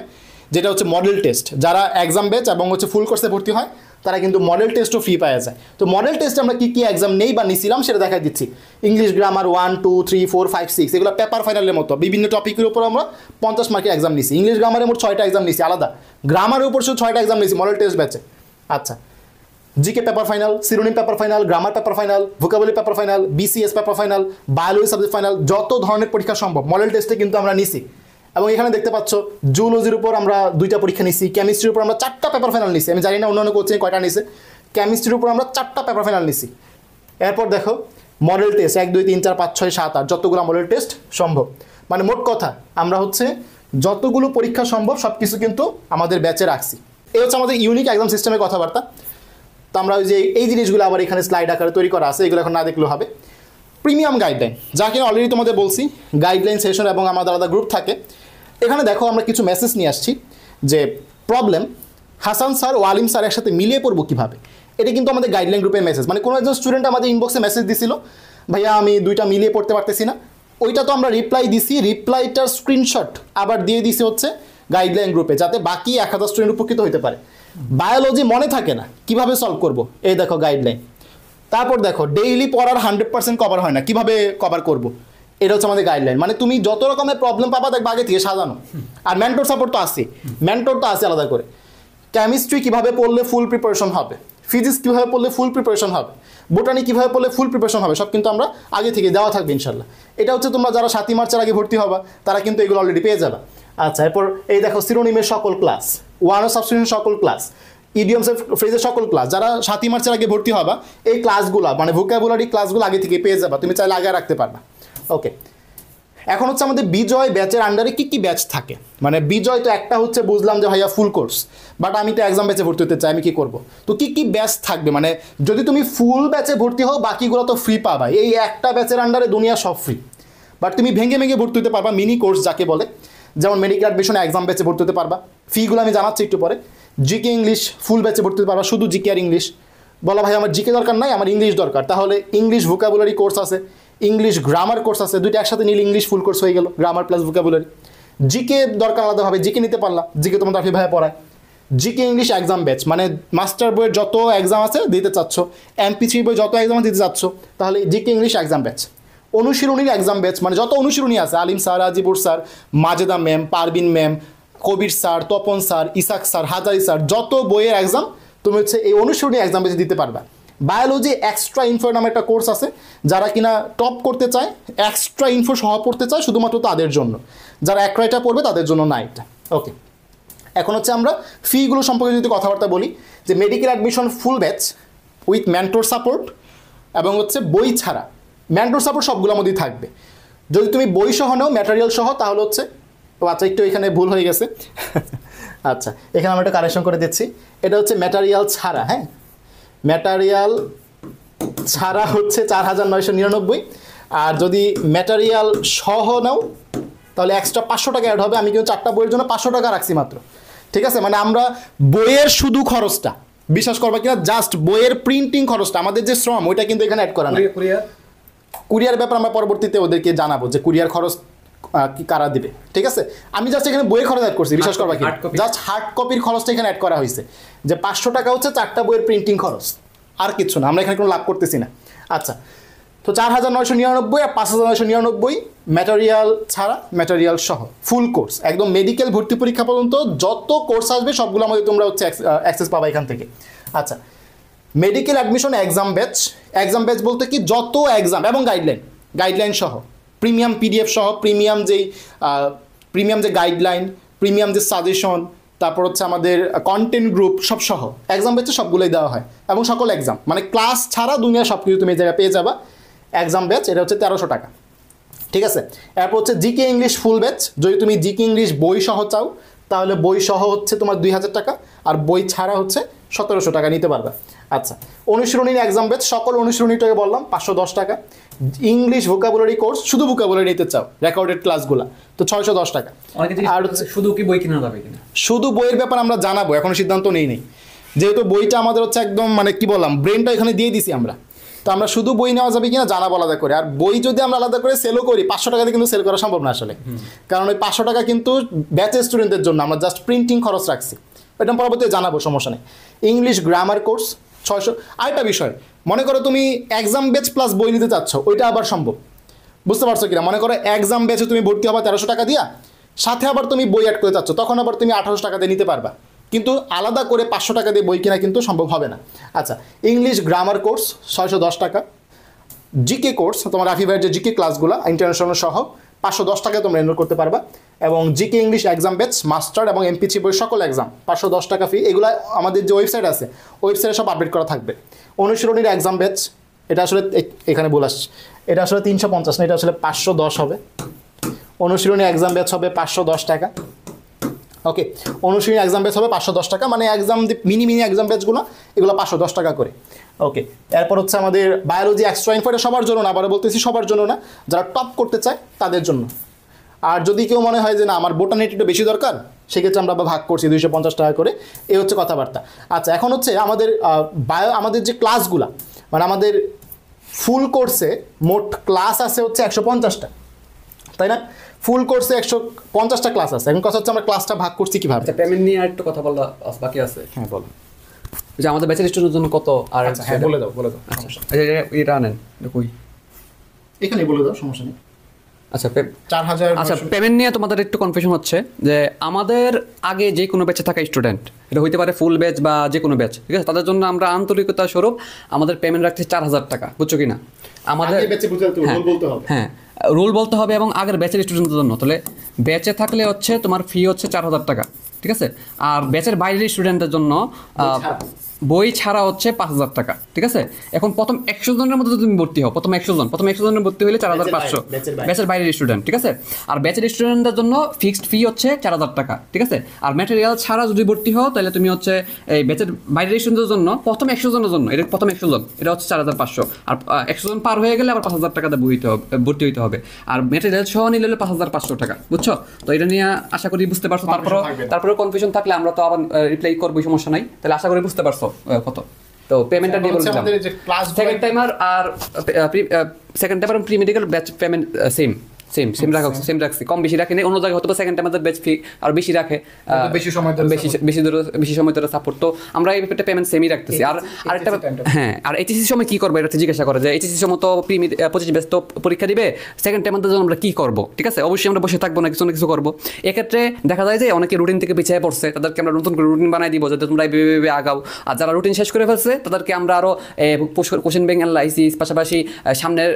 যেটা হচ্ছে মডেল টেস্ট। যারা এক্সাম ব্যাচ এবং হচ্ছে ফুল কোর্সে ভর্তি হয় তারা কিন্তু মডেল টেস্টও ফ্রি পাওয়া যায়। তো মডেল টেস্টে আমরা কী কী এক্সাম নেই বা নিছিলাম সেটা দেখাই দিচ্ছি। ইংলিশ গ্রামার 1, 2, 3, 4, 5, 6 এগুলো পেপার ফাইনালের মতো বিভিন্ন টপিকের উপর আমরা 50 মার্কের এক্সাম নিছি। ইংলিশ গ্রামারে মোট 6টা এক্সাম নিছি আলাদা, গ্রামারের উপর শুধু 6টা এক্সাম নিছি মডেল টেস্ট ব্যাচে। আচ্ছা, GK paper final, synonym paper final, grammar paper final, vocabulary paper final, BCS paper final, biology subject final, যত ধরনের পরীক্ষা সম্ভব মডেল টেস্টে কিন্তু আমরা নিছি। এবং এখানে দেখতে পাচ্ছ জুলজির উপর আমরা 2টা পরীক্ষা নিছি, কেমিস্ট্রির উপর আমরা 4টা পেপার ফাইনাল নিছি। আমি জানি না অন্যান্য কোচিংয়ে কয়টা নিছে, কেমিস্ট্রির উপর আমরা 4টা পেপার ফাইনাল নিছি। এরপর দেখো মডেল টেস্ট 1, 2, 3, 4, 5, 6, 7, 8 যতগুলো মডেল টেস্ট সম্ভব। মানে মোট কথা আমরা হচ্ছে যতগুলো পরীক্ষা সম্ভব সব কিছু কিন্তু আমাদের ব্যাচে রাখছি। এই হচ্ছে আমাদের ইউনিক এক্সাম সিস্টেমের কথাবার্তা। তো আমরা ওই যে এই জিনিসগুলো আবার এখানে স্লাইড আকারে তৈরি করা আছে, এগুলো এখন না দেখলেও হবে। প্রিমিয়াম গাইডলাইন, যা কিনা অলরেডি তোমাদের বলছি, গাইডলাইন সেশন এবং আমাদের আলাদা গ্রুপ থাকে। এখানে দেখো আমরা কিছু মেসেজ নিয়ে আসছি যে প্রবলেম হাসান স্যার ও আলিম স্যার একসাথে মিলিয়ে পড়বো কীভাবে। এটা কিন্তু আমাদের গাইডলাইন গ্রুপের মেসেজ। মানে কোনো একজন স্টুডেন্ট আমাদের ইনবক্সে মেসেজ দিছিল, ভাইয়া আমি 2টা মিলিয়ে পড়তে পারতেছি না। ওইটা তো আমরা রিপ্লাই দিছি, রিপ্লাইটার স্ক্রিনশট আবার দিয়ে দিছি হচ্ছে গাইডলাইন গ্রুপে, যাতে বাকি 1000 স্টুডেন্ট উপকৃত হতে পারে। বায়োলজি মনে থাকে না, কিভাবে সলভ করব, এই দেখো গাইডলাইন। তারপর দেখো ডেইলি পড়ার 100% কভার হয় না, কিভাবে কভার করব, এটা হচ্ছে আমাদের গাইডলাইন। মানে তুমি যত রকমের প্রবলেম পাবা দেখবা আগে থেকে সাজানো। আর মেন্টর সাপোর্ট তো আছে, মেন্টর তো আছে আলাদা করে। কেমিস্ট্রি কীভাবে পড়লে ফুল প্রিপারেশন হবে, ফিজিক্স কীভাবে পড়লে ফুল প্রিপারেশন হবে, বোটানি কীভাবে পড়লে ফুল প্রিপারেশন হবে, সব কিন্তু আমরা আগে থেকে দেওয়া থাকবে ইনশাল্লাহ। এটা হচ্ছে তোমরা যারা 7ই মার্চের আগে ভর্তি হবা তারা কিন্তু এগুলো অলরেডি পেয়ে যাবে। আচ্ছা, এরপর এই দেখো সিনোনিমের সকল ক্লাস, ওয়ান অফ সাবস্টিটিউশন সকল ক্লাস, ইডিয়মস ফ্রেজের সকল ক্লাস। যারা 7ই মার্চের আগে ভর্তি হবা এই ক্লাসগুলো মানে ভোকাবুলারি ক্লাসগুলো আগে থেকে পেয়ে যাবা, তুমি চাইলে আগে রাখতে পারবা। ওকে, এখন হচ্ছে আমাদের বিজয় ব্যাচের আন্ডারে কী কী ব্যাচ থাকে। মানে বিজয় তো একটা হচ্ছে বুঝলাম যে ভাইয়া ফুল কোর্স, বাট আমি তো এক্সাম ব্যাচে ভর্তি হতে চাই, আমি কী করবো? তো কী কী ব্যাচ থাকবে, মানে যদি তুমি ফুল ব্যাচে ভর্তি হও বাকিগুলো তো ফ্রি পাবা। এই একটা ব্যাচের আন্ডারে দুনিয়া সব ফ্রি, বাট তুমি ভেঙে ভেঙে ভর্তি হতে পারবা মিনি কোর্স যাকে বলে। যেমন মেডিকেল অ্যাডমিশনে এক্সাম ব্যাচে ভর্তি হতে পারবা, ফিগুলো আমি জানাচ্ছি একটু পরে। জিকে ইংলিশ ফুল ব্যাচে ভর্তি হতে পারবা, শুধু জিকে আর ইংলিশ। বলা ভাই আমার জিকে দরকার নাই, আমার ইংলিশ দরকার, তাহলে ইংলিশ ভোকাবুলারি কোর্স আছে, ইংলিশ গ্রামার কোর্স আছে, দুইটা একসাথে নিলে ইংলিশ ফুল কোর্স হয়ে গেল, গ্রামার প্লাস ভোকাবুলারি। জিকে দরকার আলাদাভাবে জিকে নিতে পারলাম, জিকে তোমাদের রাফি ভাইয়া পড়ায়। জিকে ইংলিশ এক্সাম ব্যাচ মানে মাস্টার বইয়ের যত এক্সাম আছে দিতে চাচ্ছ, MP3 বই যত এক্সাম দিতে চাচ্ছ, তাহলে জিকে ইংলিশ এক্সাম ব্যাচ। অনুশীলনীর এক্সাম ব্যাচ মানে যত অনুশীলনী আছে, Alim sir, Ajibur sir, Majeda ma'am, Parbin ma'am, Kabir sir, Tapan sir, Isak sir, Hazari sir, যত বইয়ের এক্সাম তুমি হচ্ছে এই অনুশীলনী এক্সাম ব্যাচে দিতে পারবা। বায়োলজি এক্সট্রা ইনফো নামে একটা কোর্স আছে, যারা কিনা টপ করতে চায়, এক্সট্রা ইনফো সহ পড়তে চায়, শুধুমাত্র তাদের জন্য। যারা একরাইটা পড়বে তাদের জন্য না এটা। ওকে, এখন হচ্ছে আমরা ফিগুলো সম্পর্কে যদি কথাবার্তা বলি, যে medical admission full batch with mentor support এবং হচ্ছে বই ছাড়া। মেন্টর সাপোর্ট সবগুলোর মধ্যেই থাকবে। যদি তুমি বই সহ নাও, ম্যাটেরিয়াল সহ, তাহলে হচ্ছে আচ্ছা একটু এখানে ভুল হয়ে গেছে আচ্ছা এখানে আমরা একটা কারেকশন করে দিচ্ছি, এটা হচ্ছে ম্যাটেরিয়াল ছাড়া। হ্যাঁ, ম্যাটেরিয়াল ছাড়া হচ্ছে 4999, আর যদি ম্যাটেরিয়াল সহ নাও তাহলে এক্সট্রা 500 টাকা অ্যাড হবে। আমি কিন্তু 4টা বইয়ের জন্য 500 টাকা রাখছি মাত্র, ঠিক আছে? মানে আমরা বইয়ের শুধু খরচটা, বিশ্বাস করবা কিনা, জাস্ট বইয়ের প্রিন্টিং খরচটা, আমাদের যে শ্রম ওইটা কিন্তু এখানে অ্যাড করা না। কুরিয়ার ব্যাপার আমরা পরবর্তীতে ওদেরকে জানাবো যে কুরিয়ার খরচ কি কারা দিবে, ঠিক আছে? আমি জাস্ট এখানে বইয়ের খরচ অ্যাড করছি, বিশ্বাস করবা কি, জাস্ট হার্ড কপির খরচটা এখানে অ্যাড করা হয়েছে, যে 500 টাকা হচ্ছে 4টা বইয়ের প্রিন্টিং খরচ, আর কিছু না। আমরা এখানে কোনো লাভ করতেছি না। আচ্ছা, তো 4999 আর 5999 ম্যাটেরিয়াল ছাড়া, ম্যাটেরিয়াল সহ ফুল কোর্স, একদম মেডিকেল ভর্তি পরীক্ষা পর্যন্ত যত কোর্স আসবে সবগুলো আমাদের তোমরা হচ্ছে অ্যাক্সেস পাবা এখান থেকে। আচ্ছা, medical admission exam batch. Exam batch বলতে কি, যত এক্সাম এবং গাইডলাইন সহ, প্রিমিয়াম PDF সহ, প্রিমিয়াম যে গাইডলাইন, প্রিমিয়াম যে সাজেশন, তারপর হচ্ছে আমাদের কন্টেন্ট গ্রুপ সব সহ এক্সাম ব্যাচে সবগুলোই দেওয়া হয়। এবং সকল এক্সাম মানে ক্লাস ছাড়া দুনিয়া সব কিছু তুমি এই জায়গায় পেয়ে যাবা। এক্সাম ব্যাচ এটা হচ্ছে 1300 টাকা, ঠিক আছে? এরপর হচ্ছে জিকে ইংলিশ ফুল ব্যাচ। যদি তুমি জিকে ইংলিশ বই সহ চাও তাহলে বই সহ হচ্ছে তোমার 2000 টাকা, আর বই ছাড়া হচ্ছে 1700 টাকা নিতে পারবে। আচ্ছা, অনুশীলনীর এক্সাম ব্যাচ, সকল অনুশীলনীটাকে বললাম 510 টাকা। ইংলিশ ভোকাবুলারি কোর্স, শুধু ভোকাবুলারি নিতে চাও, রেকর্ডেড ক্লাসগুলো, তো 610 টাকা।
আর শুধু কি বই কিনা যাবে কিনা,
শুধু বইয়ের ব্যাপার আমরা জানাবো, এখনো সিদ্ধান্ত নেই, যেহেতু বইটা আমাদের হচ্ছে একদম মানে কি বললাম, ব্রেনটা এখানে দিয়ে দিছি আমরা, তো আমরা শুধু বই নেওয়া যাবে কিনা জানাবো আলাদা করে। আর বই যদি আমরা আলাদা করে সেলও করি, 500 টাকাতে কিন্তু সেল করা সম্ভব না আসলে, কারণ ওই 500 টাকা কিন্তু ব্যাচের স্টুডেন্টদের জন্য, আমরা জাস্ট প্রিন্টিং খরচ রাখছি, এটা পরবর্তীতে জানাবো, সমস্যা নেই। English grammar course 600। আরেকটা বিষয়, মনে করো তুমি এক্সাম ব্যাচ প্লাস বই নিতে চাচ্ছ, ওইটা আবার সম্ভব, বুঝতে পারছো কিনা? মনে করো এক্সাম ব্যাচে তুমি ভর্তি হবা 1300 টাকা দিয়া, সাথে আবার তুমি বই অ্যাড করে চাচ্ছ, তখন আবার তুমি 1800 টাকা দিয়ে নিতে পারবা, কিন্তু আলাদা করে 500 টাকা দিয়ে বই কেনা কিন্তু সম্ভব হবে না। আচ্ছা, ইংলিশ গ্রামার কোর্স 610 টাকা। জিকে কোর্স, তোমার রাফি ভাইয়ের যে জিকে ক্লাসগুলো ইন্টারন্যাশনাল সহ 510 টাকায় তোমরা এনরোল করতে পারবা। এবং GK English exam batch master এবং MP3 বই সকল এক্সাম 510 টাকা ফি। এগুলো আমাদের যে ওয়েবসাইট আছে, ওয়েবসাইটে সব আপডেট করা থাকবে। অনুশীলনীর এক্সাম ব্যাচ, এটা আসলে এখানে বলে আসছে, এটা আসলে 350 না, এটা আসলে 510 হবে। অনুশীলনী এক্সাম ব্যাচ হবে 510 টাকা। ওকে, অনুশীলনী এক্সাম ব্যাচ হবে 510 টাকা, মানে এক্সাম মিনি এক্সাম ব্যাচগুলো এগুলো 510 টাকা করে। ওকে, এরপর হচ্ছে আমাদের বায়োলজি এক্সট্রা ইনফো, এটা সবার জন্য না, আবার বলতেছি সবার জন্য না, যারা টপ করতে চায় তাদের জন্য। আর যদি কেউ মনে হয় যে না আমার বোটানিটি একটু বেশি দরকার, সেক্ষেত্রে আমরা ভাগ করছি 250 টাকা করে, এই হচ্ছে কথাবার্তা। আচ্ছা, এখন হচ্ছে আমাদের যে ক্লাসগুলা, মানে আমাদের ফুল কোর্সে মোট ক্লাস আছে হচ্ছে 150টা, তাই না? ফুল কোর্সে 150টা ক্লাস আছে। এখন কথা হচ্ছে আমরা ক্লাসটা ভাগ করছি কিভাবে।
পেমেন্ট নিয়ে আরেকটু কথা বলা বাকি আছে।
হ্যাঁ, বলো।
যে আমাদের ব্যাচের স্টুডেন্টের জন্য কত, আর
হ্যাঁ, বলে দাও।
আচ্ছা, এটা আনেন কই,
এখানে বলে দাও, সমস্যা নেই।
আচ্ছা,
4000।
আচ্ছা, পেমেন্ট নিয়ে তোমাদের একটু কনফিউশন হচ্ছে, যে আমাদের আগে যে কোনো ব্যাচে থাকা স্টুডেন্ট, এটা হইতে পারে ফুল ব্যাচ বা যে কোনো ব্যাচ, ঠিক আছে, তাদের জন্য আমরা আন্তরিকতা স্বরূপ আমাদের পেমেন্ট রাখতে 4000 টাকা, বুঝছো কিনা? আমাদের হ্যাঁ রুল বলতে হবে, এবং আগের ব্যাচের স্টুডেন্টদের জন্য। তাহলে ব্যাচে থাকলে হচ্ছে তোমার ফি হচ্ছে 4000 টাকা, ঠিক আছে? আর ব্যাচের বাইরের স্টুডেন্টদের জন্য বই ছাড়া হচ্ছে 5000 টাকা, ঠিক আছে? এখন প্রথম 100 জনের মধ্যে তুমি ভর্তি হও, প্রথম 100 জনের ভর্তি হলে 4500 ব্যাচের বাইরের স্টুডেন্ট, ঠিক আছে? আর ব্যাচের স্টুডেন্টদের জন্য ফিক্সড ফি হচ্ছে 4000 টাকা, ঠিক আছে? আর ম্যাটেরিয়াল ছাড়া যদি ভর্তি হও তাহলে তুমি হচ্ছে এই ব্যাচের বাইরের স্টুডেন্টদের জন্য প্রথম 100 জনের জন্য, এটা প্রথম 100 জন, এটা হচ্ছে 4500, আর 100 জন পার হয়ে গেলে আবার 5000 টাকাতে ভর্তি হইতে হবে। আর ম্যাটেরিয়াল সহ নিলে 5500 টাকা, বুঝছো? তো এটা নিয়ে আশা করি বুঝতে পারছো। তারপরে কনফিউশন থাকলে আমরা তো আবার রিপ্লাই করবো, সমস্যা নাই। তাহলে আশা করি বুঝতে পারছো কত। তো পেমেন্টটা দিয়ে বলছিলাম, সেকেন্ড টাইমার আর second timer pre medical batch payment same same রাখছি, কম বেশি রাখে অন্য জায়গায় হয়তো সেকেন্ড টাইম আমাদের ব্যাচ ফি আর বেশি রাখে,
বেশি সময় ধরে
বেশি সময় ধরে সাপোর্ট। তো আমরা এই ব্যাপারটা পেমেন্ট সেমই রাখতেছি। আর আরেকটা হ্যাঁ, আর এইচএসসি সময় কি করবো এটা জিজ্ঞাসা করে যে এইচএসসি সময় তো 25 ব্যাচ তো পরীক্ষা দিবে, সেকেন্ড টাইম আমাদের জন্য আমরা কি করবো? ঠিক আছে, অবশ্যই আমরা বসে থাকবো না, কিছু না কিছু করবো। এক্ষেত্রে দেখা যায় যে অনেকে রুটিন থেকে পিছিয়ে পড়ছে, তাদেরকে আমরা নতুন করে রুটিন বানাই দিব যাতে তোমরা এইভাবে আগাও। আর যারা রুটিন শেষ করে ফেলছে তাদেরকে আমরা আরো কোশ্চেন ব্যাংক অ্যানালাইসিস পাশাপাশি সামনের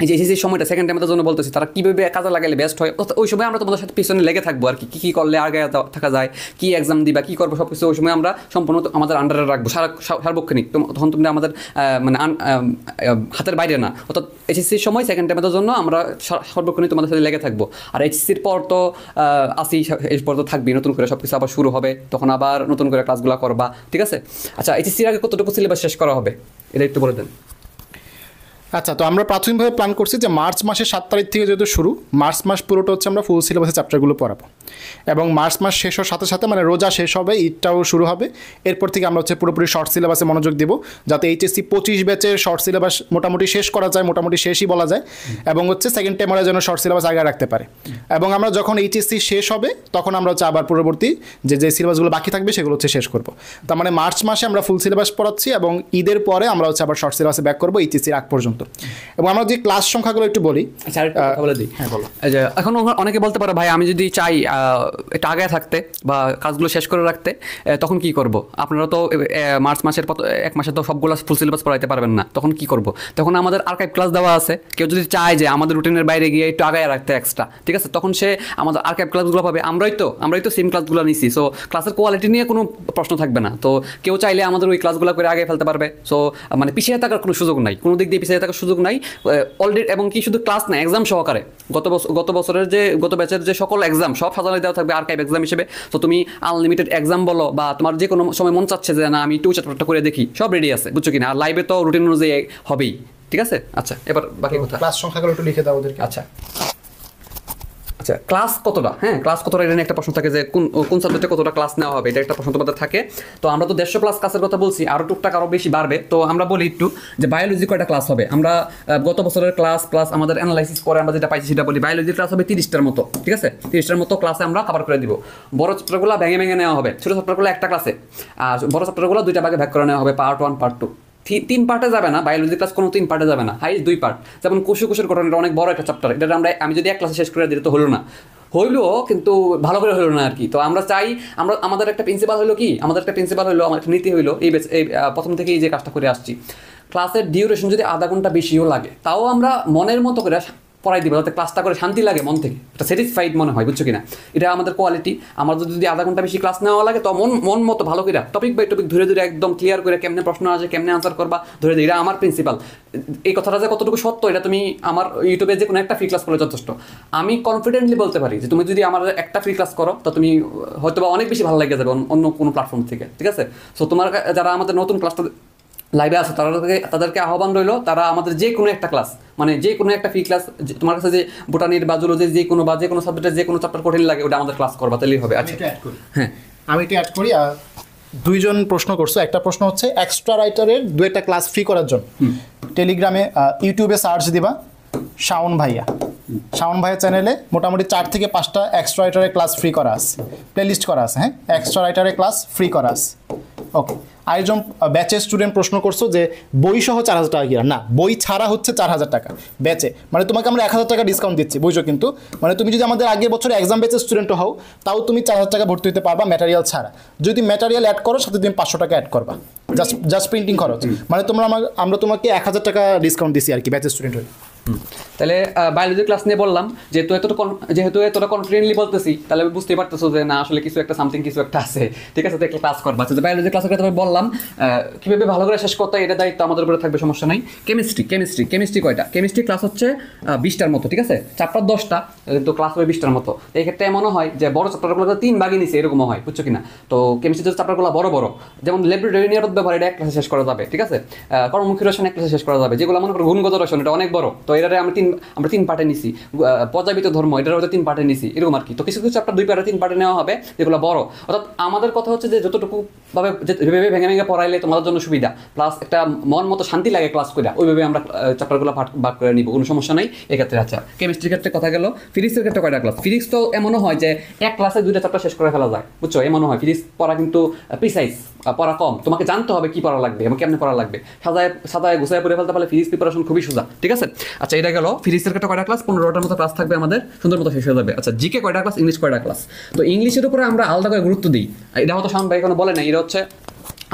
এই যে এসএসসির সময়টা সেকেন্ড টাইমের জন্য বলতেছি, তারা কীভাবে কাজে লাগালে বেস্ট হয়, ওই সময় আমরা তোমাদের সাথে পিছনে লেগে থাকবো আর কি কী করলে আগে থাকা যায়, কী এক্সাম দিবা, কী করবো, সব কিছু ওই সময় আমরা সম্পূর্ণ আমাদের আন্ডারে রাখবো সার্বক্ষণিক। তখন তুমি আমাদের মানে হাতের বাইরে না, অর্থাৎ এসএসসির সময় সেকেন্ড টাইমের জন্য আমরা সর্বক্ষণিক তোমাদের সাথে লেগে থাকবো। আর এইচএসসির পর তো এরপর তো থাকবি, নতুন করে সব কিছু আবার শুরু হবে, তখন আবার নতুন করে ক্লাসগুলো করবা। ঠিক আছে, আচ্ছা এইচএসসির আগে কতটুকু সিলেবাস শেষ করা হবে এটা একটু বলে দেন।
আচ্ছা, তো আমরা প্রাথমিকভাবে প্ল্যান করছি যে মার্চ মাসের 7 তারিখ থেকে যেহেতু শুরু, মার্চ মাস পুরোটা হচ্ছে আমরা ফুল সিলেবাসের চ্যাপ্টারগুলো পড়াবো, এবং মার্চ মাস শেষ হওয়ার সাথে সাথে মানে রোজা শেষ হবে, ঈদটাও শুরু হবে, এরপর থেকে আমরা হচ্ছে পুরোপুরি শর্ট সিলেবাসে মনোযোগ দিব, যাতে এইচএসসি 25 ব্যাচের শর্ট সিলেবাস মোটামুটি শেষ করা যায়, মোটামুটি শেষই বলা যায়, এবং হচ্ছে সেকেন্ড টাইমারের জন্য শর্ট সিলেবাস আগে রাখতে পারে। এবং আমরা যখন এইচএসসি শেষ হবে তখন আমরা হচ্ছে আবার পরবর্তী যে সিলেবাসগুলো বাকি থাকবে সেগুলো হচ্ছে শেষ করবো। তার মানে মার্চ মাসে আমরা ফুল সিলেবাস পড়াচ্ছি, এবং ঈদের পরে আমরা হচ্ছে আবার শর্ট সিলেবাসে ব্যাক করবো এইচএসসির আগ পর্যন্ত। এবং আমরা যে ক্লাস সংখ্যাগুলো একটু বলি।
আচ্ছা, বলে দিই। হ্যাঁ, বলো। এখন অনেকে বলতে পারে ভাই আমি যদি চাই এটা আগে থাকতে বা কাজগুলো শেষ করে রাখতে, তখন কি করব? আপনারা তো মার্চ মাসের এক মাসে তো সবগুলো ফুল সিলেবাস পড়াইতে পারবেন না, তখন কি করব? তখন আমাদের আর্কাইভ ক্লাস দেওয়া আছে, কেউ যদি চায় যে আমাদের রুটিনের বাইরে গিয়ে একটু আগে রাখতে এক্সট্রা, ঠিক আছে, তখন সে আমাদের আর্কাইভ ক্লাসগুলো পাবে। আমরাই তো সেম ক্লাসগুলো নিছি, সো ক্লাসের কোয়ালিটি নিয়ে কোনো প্রশ্ন থাকবে না। তো কেউ চাইলে আমাদের ওই ক্লাসগুলো করে আগে ফেলতে পারবে। সো মানে পিছিয়ে থাকার কোনো সুযোগ নাই, কোনো দিক দিয়ে পিছিয়ে থাকার সুযোগ নাই অলরেডি। এবং কি শুধু ক্লাস না, এক্সাম সহকারে গত ব্যাচের যে সকল এক্সাম সব সাজানো দেওয়া থাকবে আর্কাইভ এক্সাম হিসেবে। তো তুমি আনলিমিটেড এক্সাম বলো বা তোমার যে কোনো সময় মন চাচ্ছে যে না আমি একটু চ্যাপ্টারটা করে দেখি, সব রেডি আছে, বুঝছো কিনা? আর লাইভে তো রুটিন অনুযায়ী হবেই। ঠিক আছে, আচ্ছা এবার বাকি কথা,
ক্লাস সংখ্যাগুলো একটু লিখে দাও ওদেরকে।
আচ্ছা, ক্লাস কতটা? হ্যাঁ, ক্লাস কতটা এটা নিয়ে একটা প্রশ্ন থাকে যে কোন সাবজেক্টে কতটা ক্লাস নেওয়া হবে, এটা একটা প্রশ্ন তোমাদের থাকে। তো আমরা তো 150 প্লাস ক্লাসের কথা বলছি, আরও টুকটাক আরও বেশি বাড়বে। তো আমরা বলি একটু যে বায়োলজি কয়টা ক্লাস হবে। আমরা গত বছরের ক্লাস প্লাস আমাদের অ্যানালাইসিস করে আমরা যেটা পাইছি সেটা বলি। বায়োলজির ক্লাস হবে 30টার মতো, ঠিক আছে? 30টার মতো ক্লাসে আমরা কভার করে দিব। বড় চ্যাপ্টারগুলো ভেঙে নেওয়া হবে, ছোটো চ্যাপ্টারগুলো একটা ক্লাসে, আর বড় চ্যাপ্টারগুলো 2টা ভাগে ভাগ করে নেওয়া হবে, পার্ট 1 পার্ট 2। 3 পার্টে যাবে না, বায়োলজি ক্লাস কোনো 3 পার্টে যাবে না, হাইস্ট 2 পার্ট। যেমন কোষের গঠনটা অনেক বড় একটা চ্যাপ্টার, এটা আমি যদি এক ক্লাসে শেষ করে দিই তো হলো না, হইলো কিন্তু ভালো করে হইলো না আর কি। তো আমরা চাই, আমাদের একটা প্রিন্সিপাল হলো আমার একটা নীতি হইলো এই প্রথম থেকেই যে কাজটা করে আসছি, ক্লাসের ডিউরেশন যদি আধা ঘন্টা বেশিও লাগে তাও আমরা মনের মতো করে পড়াই দিব, যাতে ক্লাসটা করে শান্তি লাগে, মন থেকে একটা স্যাটিসফাইড মনে হয়, বুঝছো কিনা? এটা আমাদের কোয়ালিটি। আমাদের যদি আধা ঘন্টা বেশি ক্লাস নেওয়া লাগে তো মন মতো ভালো করে টপিক বাই টপিক ধরে একদম ক্লিয়ার করে কেমনে প্রশ্ন আসে কেমনে আনসার করবা ধরে এটা আমার প্রিন্সিপাল। এই কথাটা যে কতটুকু সত্য এটা তুমি আমার ইউটিউবে যে কোনো একটা ফ্রি ক্লাস করলে যথেষ্ট। আমি কনফিডেন্টলি বলতে পারি যে তুমি যদি আমার একটা ফ্রি ক্লাস করো তো তুমি হয়তো বা অনেক বেশি ভালো লেগে যাবে অন্য কোনো প্ল্যাটফর্ম থেকে, ঠিক আছে? সো তোমার যারা আমাদের নতুন ক্লাসটা লাইভে আছে তাদেরকে আহ্বান রইলো, তারা আমাদের যে কোনো একটা ক্লাস, মানে যে কোনো একটা ফ্রি ক্লাস, তোমার কাছে যে বোটানির বা জুলজির যে কোনো সাবজেক্টের যে কোনো চ্যাপ্টার কঠিন লাগে ওটা আমাদের ক্লাস করবা, তাহলেই হবে। আচ্ছা,
হ্যাঁ, আমি এটা অ্যাড করি। দুইজন প্রশ্ন করছো, একটা প্রশ্ন হচ্ছে এক্সট্রা রাইটারের 2টা ক্লাস ফ্রি করার জন্য টেলিগ্রামে ইউটিউবে সার্চ দিবা শাওন ভাইয়া চ্যানেলে মোটামুটি 4 থেকে 5টা এক্সট্রা রাইটারের ক্লাস ফ্রি করা আছে, প্লেলিস্ট করা আছে। হ্যাঁ, এক্সট্রা রাইটারের ক্লাস ফ্রি করা আছে। ওকে, আরেকজন ব্যাচের স্টুডেন্ট প্রশ্ন করছো যে বই সহ 4000 টাকা কিনা? না, বই ছাড়া হচ্ছে 4000 টাকা ব্যাচে, মানে তোমাকে আমরা 1000 টাকা ডিসকাউন্ট দিচ্ছি, বুঝছো? কিন্তু মানে তুমি যদি আমাদের আগের বছর এক্সাম ব্যাচের স্টুডেন্টও হও তাও তুমি 4000 টাকা ভর্তি হতে পারবা ম্যাটেরিয়াল ছাড়া। যদি ম্যাটেরিয়াল অ্যাড করো সাথে তুমি 500 টাকা অ্যাড করবা, জাস্ট প্রিন্টিং খরচ, মানে আমরা তোমাকে 1000 টাকা ডিসকাউন্ট দিচ্ছি আর কি ব্যাচের স্টুডেন্ট হয়ে।
তাহলে বায়োলজি ক্লাস নিয়ে বললাম, যেহেতু এতটা কনফিডেন্টলি বলতেছি তাহলে আমি বুঝতেই পারতেছো যে না আসলে কিছু একটা আছে, ঠিক আছে? তো একটা ক্লাস করবা। আচ্ছা, বায়োলজি ক্লাসের কথা বললাম, কীভাবে ভালো করে শেষ করতে হয় এটা দায়িত্ব আমাদের উপরে থাকবে, সমস্যা নাই। কেমিস্ট্রি কয়টা? কেমিস্ট্রি ক্লাস হচ্ছে 20টার মতো, ঠিক আছে? চ্যাপ্টার 10টা কিন্তু ক্লাস হবে 20টার মতো। এই ক্ষেত্রে এমনও হয় যে বড় চ্যাপ্টারগুলো 3 ভাগে নিছে, এরকমও হয়, বুঝছো কিনা? তো কেমিস্ট্রির চ্যাপ্টারগুলো বড় যেমন ল্যাবরেটরি নিরাপদ ব্যবহার, এটা এক ক্লাসে শেষ করা যাবে, ঠিক আছে? কর্মমুখী রসায়ন এক ক্লাসে শেষ করা যাবে। যেগুলো মনে করো গুণগত রসায়ন, এটা অনেক বড়, তো তো এটারে আমরা তিন পার্টে নিছি, পর্যাবৃত ধর্ম এটার হয়তো 3 পার্টে নিছি, এরকম আর কি। তো কিছু কিছু চ্যাপ্টার 2 পার্টে 3 পার্টে নেওয়া হবে, যেগুলো বড়। অর্থাৎ আমাদের কথা হচ্ছে যে যতটুকু ভাবে যেভাবে ভেঙে ভেঙে পড়াইলে তোমাদের জন্য সুবিধা, প্লাস একটা মন মতো শান্তি লাগে ক্লাস করে, ওইভাবে আমরা চ্যাপ্টারগুলো ভাগ করে নিব, কোনো সমস্যা নাই এক্ষেত্রে। আচ্ছা, কেমিস্ট্রির ক্ষেত্রে কথা গেল। ফিজিক্সের ক্ষেত্রে কয়টা ক্লাস? ফিজিক্স তো এমনও হয় যে এক ক্লাসে 2টা চ্যাপ্টার শেষ করে ফেলা যায়, বুঝছো? এমনও হয়। ফিজিক্স পড়া কিন্তু প্রিসাইজ, পড়া কম, তোমাকে জানতে হবে কি পড়া লাগবে এবং কেমনে পড়া লাগবে। সাজায় গুছায় পড়ে ফেলতে পারলে ফিজিক্স প্রিপারেশন খুবই সোজা, ঠিক আছে? আচ্ছা, এটা গেল ফিজিক্সের ক্ষেত্রে কয়টা ক্লাস? 15টার মতো ক্লাস থাকবে আমাদের, সুন্দর মতো শেষ হয়ে যাবে। আচ্ছা, জিকে কয়টা ক্লাস? ইংলিশ কয়টা ক্লাস? তো ইংলিশের উপরে আমরা আলাদা করে গুরুত্ব দিই, এটা হয়তো শাওন ভাই এখনো বলে নাই। এটা হচ্ছে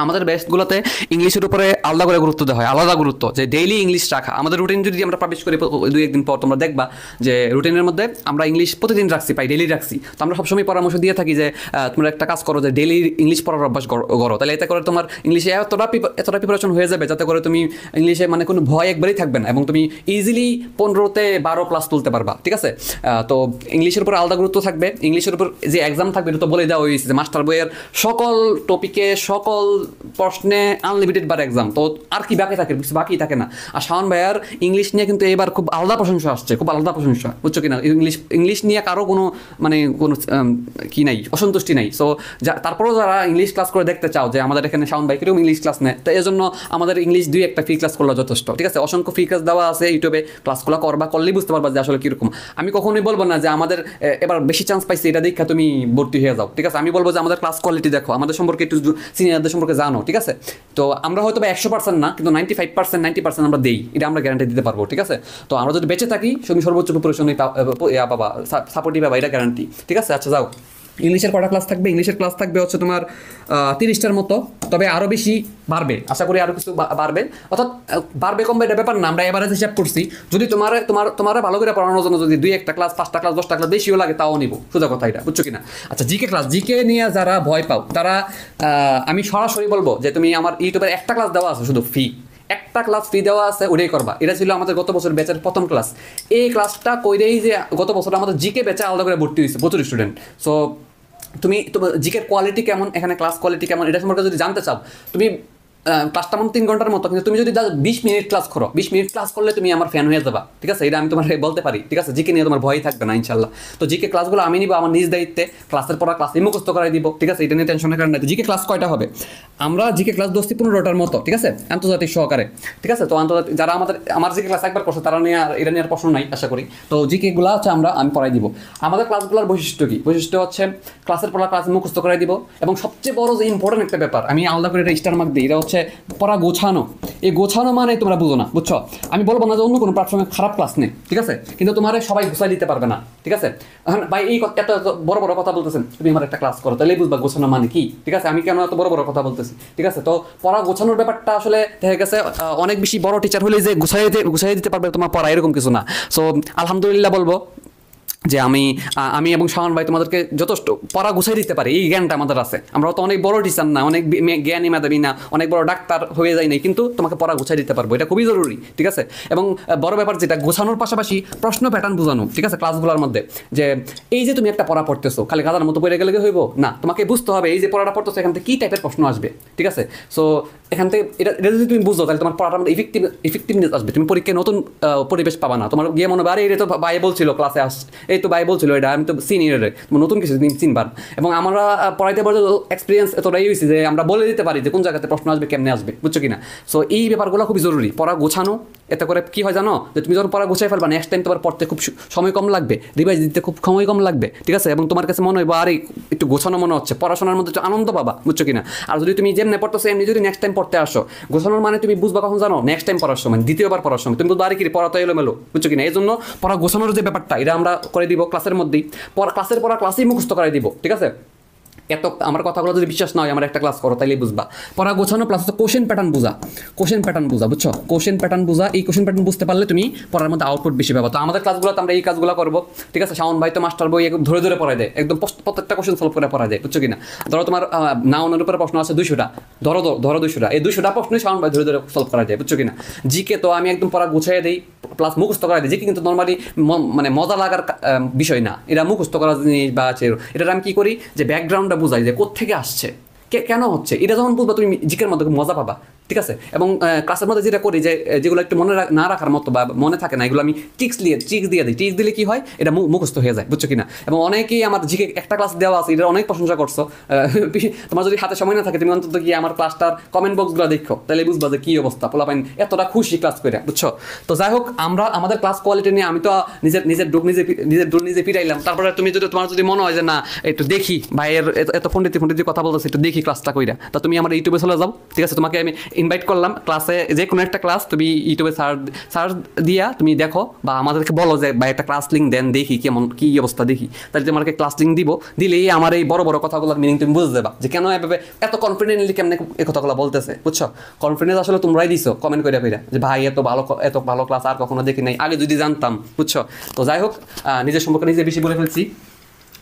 আমাদের বেস্টগুলোতে ইংলিশের উপরে আলাদা করে গুরুত্ব দেওয়া হয়, আলাদা গুরুত্ব, যে ডেইলি ইংলিশ রাখা। আমাদের রুটিন যদি আমরা পাবলিশ করি 2-1 দিন পর, তোমরা দেখবা যে রুটিনের মধ্যে আমরা ইংলিশ প্রতিদিন রাখছি, ডেইলি রাখছি। তো আমরা সবসময় পরামর্শ দিয়ে থাকি যে তোমরা একটা কাজ করো, যে ডেইলি ইংলিশ পড়ার অভ্যাস করো, তাহলে এতে করে তোমার ইংলিশে এতটা প্রিপারেশন হয়ে যাবে যাতে করে তুমি ইংলিশে মানে কোনো ভয় একবারেই থাকবে না, এবং তুমি ইজিলি 15তে 12 প্লাস তুলতে পারবা, ঠিক আছে? তো ইংলিশের উপর আলাদা গুরুত্ব থাকবে। ইংলিশের উপর যে এক্সাম থাকবে এটা তো বলে দেওয়া হয়েছে যে মাস্টার বইয়ের সকল টপিকে সকল প্রশ্নে আনলিমিটেড বার এক্সাম, তো আর কি বাকি থাকে? কিছু বাকি থাকে না। আর শাওন ভাইয়ার ইংলিশ নিয়ে কিন্তু এবার খুব আলাদা প্রশংসা আসছে, খুব আলাদা প্রশংসা, বুঝছো কিনা? ইংলিশ নিয়ে কারো কোনো মানে কোনো কি নাই, অসন্তুষ্টি নাই। সো তারপরেও যারা ইংলিশ ক্লাস করে দেখতে চাও যে আমাদের এখানে শাওন ভাই কিরকম ইংলিশ ক্লাস নেয়, তো এই জন্য আমাদের ইংলিশ 2-1টা ফ্রি ক্লাস করলে যথেষ্ট, ঠিক আছে? অসংখ্য ফ্রি ক্লাস দেওয়া আছে ইউটিউবে, ক্লাসগুলো করলেই বুঝতে পারবা যে আসলে কীরকম। আমি কখনোই বলবো না যে আমাদের এবার বেশি চান্স পাইছি এটা দেখা তুমি ভর্তি হয়ে যাও, ঠিক আছে? আমি বলবো যে আমাদের ক্লাস কোয়ালিটি দেখো, আমাদের সম্পর্কে একটু সিনিয়রদের সম্পর্কে জানো, ঠিক আছে? তো আমরা হয়তো 100% না, কিন্তু 95% 90% আমরা দেই, এটা আমরা গ্যারান্টি দিতে পারবো, ঠিক আছে? তো আমরা যদি বেঁচে থাকি তুমি সর্বোচ্চ প্রিপারেশন পাবা, সাপোর্টই পাবা, এটা গ্যারান্টি, ঠিক আছে? আচ্ছা, যাও। ইংলিশের কটা ক্লাস থাকবে? ইংলিশের ক্লাস থাকবে হচ্ছে তোমার 30টার মতো, তবে আরও বেশি বাড়বে, আশা করি আরও কিছু বাড়বে। অর্থাৎ বাড়বে কমবে এটা ব্যাপার না, আমরা এভারেজ হিসাব করছি। যদি তোমার ভালো করে পড়ানোর জন্য যদি 2-1টা ক্লাস, 5টা ক্লাস, 10টা ক্লাস বেশিও লাগে তাও নিব, সোজা কথা এটা, বুঝছো কিনা? আচ্ছা, জিকে ক্লাস, জিকে নিয়ে যারা ভয় পাও তারা আমি সরাসরি বলবো যে তুমি আমার ইউটিউবের একটা ক্লাস দেওয়া আছে শুধু ফ্রি, একটা ক্লাস ফ্রি দেওয়া আছে, ওটাই করবা। এটা ছিল আমাদের গত বছর ব্যাচের প্রথম ক্লাস। এই ক্লাসটা কইরেই যে গত বছর আমাদের জিকে ব্যাচে আলাদা করে ভর্তি হয়েছে প্রচুর স্টুডেন্ট। সো তুমি তোমার জিকের কোয়ালিটি কেমন, এখানে ক্লাস কোয়ালিটি কেমন, এটা সম্পর্কে যদি জানতে চাও, তুমি ক্লাসটা আমার 3 ঘন্টার মতো, কিন্তু তুমি যদি 20 মিনিট ক্লাস করো, 20 মিনিট ক্লাস করলে তুমি আমার ফ্যান হয়ে যাবা, ঠিক আছে? এটা আমি তোমার বলতে পারি, ঠিক আছে? জিকে নিয়ে তোমার ভয় থাকবে না ইনশাল্লাহ। তো জিকে ক্লাসগুলো আমি নিব আমার নিজ দায়িত্বে, ক্লাসের পড়া ক্লাসে মুখস্থ করাই দিব, ঠিক আছে? এটা নিয়ে টেনশনের কারণ নাই। জিকে ক্লাস কয়টা হবে? আমরা জিকে ক্লাস 15টার মতো, ঠিক আছে? আন্তর্জাতিক সহকারে, ঠিক আছে? তো আন্তর্জাতিক যারা আমার জিকে ক্লাস একবার করছে তারা নিয়ে আর এটা নিয়ে আর প্রশ্ন নাই আশা করি। তো জিকেগুলো হচ্ছে আমি পড়াই দিব। আমাদের ক্লাসগুলোর বৈশিষ্ট্য কি? বৈশিষ্ট্য হচ্ছে ক্লাসের পড়া ক্লাসে মুখস্থ করাই দিব, এবং সবচেয়ে বড় যে ইম্পর্টেন্ট একটা ব্যাপার আমি আলাদা করে এটা স্টার মার্ক দিই, এটা হচ্ছে পড়া গোছানো। এই গোছানো মানে তোমরা বুঝো না, বুঝছো? আমি বলবো না যে অন্য কোনো প্ল্যাটফর্মে খারাপ ক্লাস নেই, ঠিক আছে? কিন্তু তোমার সবাই গুছাই দিতে পারবে না, ঠিক আছে? এখন ভাই এই এত বড় বড় কথা বলতেছেন, তুমি আমার একটা ক্লাস করো, তাহলেই বুঝবা গোছানো মানে কি, ঠিক আছে? আমি কেন এত বড় বড় কথা বলতেছি, ঠিক আছে? তো পড়া গোছানোর ব্যাপারটা আসলে দেখা গেছে অনেক বেশি বড় টিচার হলে যে গুছাই দিতে পারবে তোমার পড়া, এরকম কিছু না। সো আলহামদুলিল্লাহ বলবো যে আমি এবং শাওন ভাই তোমাদেরকে যথেষ্ট পড়া গুছাই দিতে পারি, এই জ্ঞানটা আমাদের আছে। আমরা তো অনেক বড় টিচার না, অনেক জ্ঞানী মেধাবী না, অনেক বড় ডাক্তার হয়ে যায় নাই, কিন্তু তোমাকে পড়া গুছাই দিতে পারবো, এটা খুবই জরুরি, ঠিক আছে? এবং বড় ব্যাপার যেটা গোছানোর পাশাপাশি প্রশ্ন প্যাটার্ন বোঝানো, ঠিক আছে? ক্লাসগুলোর মধ্যে যে এই যে তুমি একটা পড়া পড়তেছো খালি গাধার মতো পড়ে গেলে হইব না, তোমাকে বুঝতে হবে এই যে পড়াটা পড়তেছো এখান থেকে কী টাইপের প্রশ্ন আসবে, ঠিক আছে? সো এখান থেকে এটা যদি তুমি বুঝো তাহলে তোমার পড়াটার মধ্যে ইফেক্টিভনেস আসবে, তুমি পরীক্ষায় নতুন পরিবেশ পাবা না। তোমার গিয়ে মনে হবে আরে এটা তো ভাই বলছিল ক্লাসে এই তো ভাই বলছিল এটা, আমি তো সিনিয়র, তোমার নতুন কিছু চিনবার। এবং আমরা পড়াইতে পড়তে এক্সপিরিয়েন্স এতটাই হয়েছে যে আমরা বলে দিতে পারি যে কোন জায়গাতে প্রশ্ন আসবে, কেমনে আসবে, বুঝছো কিনা? সো এই ব্যাপারগুলো খুবই জরুরি, পড়া গোছানো। এতে করে কি হয় জানো, যে তুমি যখন পড়া গোছাই ফেলবা নেক্সট টাইম তোমার পড়তে খুব সময় কম লাগবে, রিভাইজ দিতে খুব সময় কম লাগবে, ঠিক আছে? এবং তোমার কাছে মনে হয় আরে একটু গোছানো মনে হচ্ছে, পড়াশোনার মধ্যে একটু আনন্দ পাবা, বুঝছো কিনা? আর যদি তুমি যেমনি পড়তেছো এমনি যদি নেক্সট টাইম পড়তে আসো, গোছানোর মানে তুমি বুঝবা কখন জানো, নেক্সট টাইম পড়ার সময়, দ্বিতীয়বার পড়ার সময় তুমি বুঝবা আরে কি পড়া তো এলোমেলো, বুঝছো কিনা? এই জন্য পড়া গোছানোর যে ব্যাপারটা এটা আমরা করে দিব ক্লাসের মধ্যেই, ক্লাসের পড়া ক্লাসেই মুখস্থ করাই দিব, ঠিক আছে? এত আমার কথাগুলো যদি বিশ্বাস না হয় আমার একটা ক্লাস করো তাইলেই বুঝবা। পড়া গোছানো প্লাস কোশ্চেন প্যাটার্ন বোঝা, বুঝছো? কোশ্চেন প্যাটার্ন বোঝা, এই কোশ্চেন প্যাটার্ন বুঝতে পারলে তুমি পড়ার মধ্যে আউটপুট বেশি পাবো। তো আমাদের ক্লাসগুলোতে আমরা এই কাজগুলো করবো, ঠিক আছে? শাওন ভাই তো মাস্টার বই একদম ধরে ধরে পড়ায় দেয়, একদম প্রত্যেকটা কোশ্চেন সলভ করে পড়ায় দেয়, বুঝছো কিনা? ধরো তোমার নাউনের উপরে প্রশ্ন আছে 200টা, ধরো 200টা, এই 200টা প্রশ্নই শাওন ভাই ধরে ধরে সলভ করা যায়, বুঝছো কিনা? জিকে তো আমি একদম পড়া গুছিয়ে দিই প্লাস মুখস্থ করা দিই। জিকে কিন্তু নর্মালি মানে মজা লাগার বিষয় না, এটা মুখস্থ করার জিনিস বা আছে, এটা আমি কি করি যে ব্যাকগ্রাউন্ডটা বুঝাই যে কোত্থেকে আসছে, কেন হচ্ছে, এটা যখন বুঝবা তুমি জিকের মধ্যে মজা পাবা, ঠিক আছে। এবং ক্লাসের মধ্যে যেটা করি যে যেগুলো একটু মনে না রাখার মতো বা মনে থাকে না, এগুলো আমি ট্রিক্স দিয়ে দিই। ট্রিক্স দিলে কি হয়, এটা মুখস্থ হয়ে যায়, বুঝছো কিনা। এবং অনেকেই আমার জিকে একটা ক্লাস দেওয়া আছে, এটা অনেক প্রশংসা করছো। তোমার যদি হাতে সময় না থাকে, তুমি অন্তত কি আমার ক্লাসটার কমেন্ট বক্সগুলো দেখো, তাহলে বুঝবা যে কি অবস্থা, পোলাপাইন এতটা খুশি ক্লাস করে, বুঝছো। তো যাই হোক, আমরা আমাদের ক্লাস কোয়ালিটি নিয়ে আমি তো নিজের ডোক নিজে পিটাইলাম। তারপরে তুমি যদি তোমার যদি মনে হয় যে না একটু দেখি ভাইয়ের এত পণ্ডিত কথা বলতেছে, একটু দেখি ক্লাসটা কইরা, তা তুমি আমার ইউটিউবে চলে যাও, ঠিক আছে। তোমাকে আমি ইনভাইট করলাম ক্লাসে, যে কোনো একটা ক্লাস তুমি ইউটিউবে সার্চ দিয়া তুমি দেখো, বা আমাদেরকে বলো যে ভাই একটা ক্লাস লিঙ্ক দেন, দেখি কেমন কি অবস্থা দেখি, তাহলে তোমাকে ক্লাস লিঙ্ক দিব। দিলেই আমার এই বড় বড় কথাগুলোর মিনিং তুমি বুঝে যাবা, যে কেন এভাবে এত কনফিডেন্টলি কেমনে এই কথাগুলো বলতেছে, বুঝছো। কনফিডেন্স আসলে তোমরাই দিছো কমেন্ট করে যে ভাই এত ভালো ক্লাস আর কখনো দেখি নাই, আগে যদি জানতাম, বুঝছো। তো যাই হোক, নিজের সম্পর্কে নিজে বেশি বলে ফেলছি,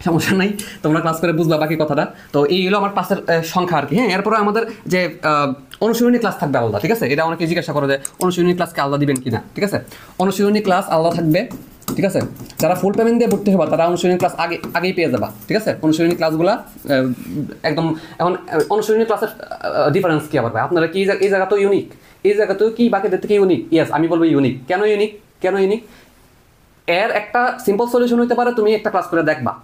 সমস্যা নাই, তোমরা ক্লাস করে বুঝবা বাকি কথাটা। তো এই হলো আমার ক্লাসের সংখ্যা আর কি। হ্যাঁ, এরপরে আমাদের যে অনুশীলনী ক্লাস থাকবে আলাদা, ঠিক আছে। এটা অনেকে জিজ্ঞাসা করে যে অনুশীলনী ক্লাসকে আলাদা দিবেন কিনা, ঠিক আছে। অনুশীলনী ক্লাস আলাদা থাকবে, ঠিক আছে। যারা ফুল পেমেন্ট দিয়ে ভর্তি হবা তারা অনুশীলনী ক্লাস আগেই পেয়ে যাবা, ঠিক আছে। অনুশীলনী ক্লাসগুলো একদম, এখন অনুশীলনী ক্লাসের ডিফারেন্স কি আবার ভাই, আপনারা কি এই জায়গা তো ইউনিক, এই জায়গা তো কি বাকিদের থেকে ইউনিক। ইয়েস, আমি বলবো ইউনিক। কেন ইউনিক? এর একটা সিম্পল সলিউশন হতে পারে, তুমি একটা ক্লাস করে দেখবা,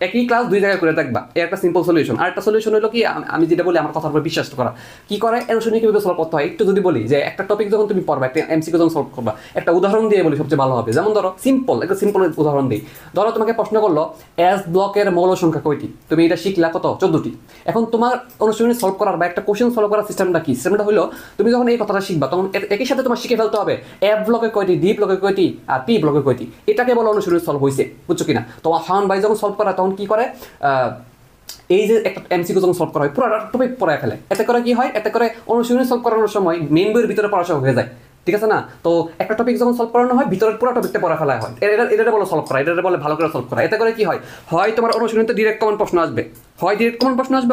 একই ক্লাস 2 জায়গায় করে দেখবা, এর একটা সিম্পল সলিউশন। আর একটা সলিউশন হলো কি, আমি যেটা বলি আমার কথার উপর বিশ্বাস করা। কি করে অনুশীলনী কিভাবে সলভ করতে হয় একটু যদি বলি, যে একটা টপিক যখন তুমি পড়বা, একটা এমসিকিউ যখন সলভ করবা, একটা উদাহরণ দিয়ে বলি সবচেয়ে ভালো হবে। যেমন ধরো একটা সিম্পল উদাহরণ দিই। ধরো তোমাকে প্রশ্ন করলো এস ব্লকের মৌল সংখ্যা কয়টি, তুমি এটা শিখলা কত, 14টি। এখন তোমার অনুশীলনী সলভ করার বা একটা কোশ্চেন সলভ করার সিস্টেমটা কি? সিস্টেমটা হলো, তুমি যখন এই কথাটা শিখবা তখন একই সাথে তোমার শিখে ফেলতে হবে এফ ব্লকে কয়টি, ডি ব্লকে কয়টি, আর পি ব্লকে কয়টি। এটাকে বলো অনুশীলনী সলভ হয়েছে, বুঝছো কিনা। তোমার ফাউন্ড বাই যখন সলভ করা তখন কি করে, এই যে একটা এমসিকিউ যখন সলভ করা হয়, পুরো টপিক পড়ায় ফেলে। এতে করে কি হয়, এতে করে অনুশীলনী সলভ করানোর সময় মেইন বইয়ের ভিতরে পড়াশোনা হয়ে যায়, ঠিক আছে না। তো একটা টপিক যখন সলভ করানো হয়, ভিতরের পুরো টপিকটা পড়া ফেলা হয়, এটা বলে সলভ করা, এটা বলে ভালো করে সলভ করা। এতে করে কি হয় তোমার অনুশীলনীতে ডিরেক্ট কমন প্রশ্ন আসবে,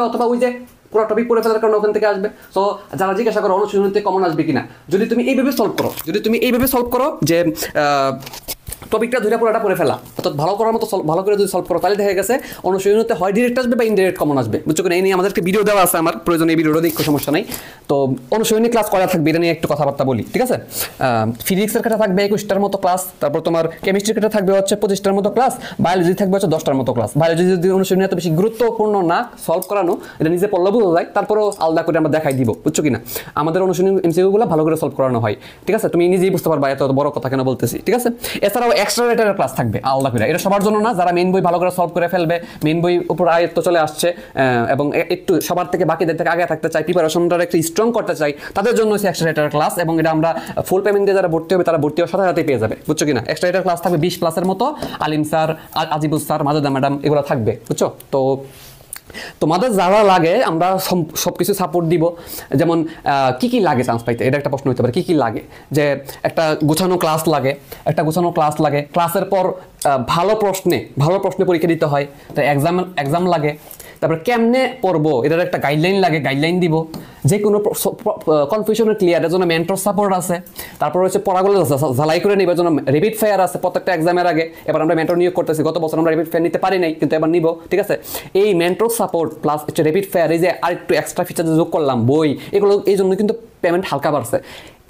অথবা ওই যে পুরো টপিক পড়ে ফেলার কারণে ওখান থেকে আসবে। সো যারা জিজ্ঞাসা করো অনুশীলনীতে কমন আসবে কিনা, যদি তুমি এইভাবে সলভ করো যে টপিকটা ধরে পুরোটা পড়ে ফেলা, অর্থাৎ ভালো করে যদি সলভ করো, তাহলে দেখা গেছে অনুশীলনীতে হয় ডিরেক্ট আসবে বা ইনডিরেক্ট কমন আসবে, বুঝছো কিনা। এই নিয়ে আমাদেরকে ভিডিও দেওয়া আছে, আমার প্রয়োজন এই ভিডিওটা দেখো, সমস্যা নাই। তো অনুশীলনী ক্লাস করা থাকবে, এটা নিয়ে একটু কথাবার্তা বলি, ঠিক আছে। ফিজিক্সের ক্ষেত্রে থাকবে 21টার মতো ক্লাস, তারপর তোমার কেমিস্ট্রির ক্ষেত্রে থাকবে হচ্ছে 25টার মতো ক্লাস, বায়োলজি থাকবে হচ্ছে 10টার মতো ক্লাস। বায়োলজি যদি অনুশীলনী এত বেশি গুরুত্বপূর্ণ না সলভ করানো, এটা নিজে পড়লে বোঝা যায়, তারপরেও আলাদা করে আমরা দেখাই দিব, বুঝছো কিনা। আমাদের অনুশীলনী এমসিকিউগুলো ভালো করে সলভ করানো হয়, ঠিক আছে। তুমি নিজেই বুঝতে পারবা এত বড় কথা কেন বলতেছি, ঠিক আছে। এছাড়াও এক্সট্রা রেটারের ক্লাস থাকবে আলাদা করে, এটা সবার জন্য না, যারা মেইন বই ভালো করে সলভ করে ফেলবে, মেইন বই উপর আয়ত্ত চলে আসছে এবং একটু সবার থেকে বাকিদের থেকে আগে থাকতে চাই, প্রিপারেশনটা একটু স্ট্রং করতে চাই, তাদের জন্য হচ্ছে এক্সট্রা রেটার ক্লাস। এবং এটা আমরা ফুল পেমেন্ট দিয়ে যারা ভর্তি হবে তারা ভর্তি হওয়ার সাথে সাথে পেয়ে যাবে, বুঝছো কিনা। এক্সট্রা রেটার ক্লাস থাকবে 20 ক্লাসের মতো, Alim sir, Ajibul sir, Majeda madam, এগুলো থাকবে, বুঝছো। তো তোমাদের যারা লাগে আমরা সবকিছু সাপোর্ট দিব। যেমন কি লাগে চান্স পাইতে, এটা একটা প্রশ্ন হতে পারে, কি লাগে, যে একটা গোছানো ক্লাস লাগে, ক্লাসের পর ভালো প্রশ্নে পরীক্ষা দিতে হয়, তো এক্সাম লাগে। তারপরে কেমনে পড়বো এটার একটা গাইডলাইন দিব। যে কোনো কনফিউশনের ক্লিয়ারের জন্য মেন্টর সাপোর্ট আছে। তারপর হচ্ছে পড়াগুলো ঝালাই করে নেবার জন্য রিপিট ফায়ার আছে প্রত্যেকটা এক্সামের আগে। এবার আমরা মেন্টর নিয়োগ করতেছি, গত বছর আমরা রিপিট ফায়ার নিতে পারি নাই, কিন্তু এবার নিব, ঠিক আছে। এই মেন্টর সাপোর্ট প্লাস হচ্ছে রিপিট ফায়ার, এই যে আরেকটু এক্সট্রা ফিচার যোগ করলাম, বই, এগুলো এই জন্য কিন্তু পেমেন্ট হালকা বাড়ছে।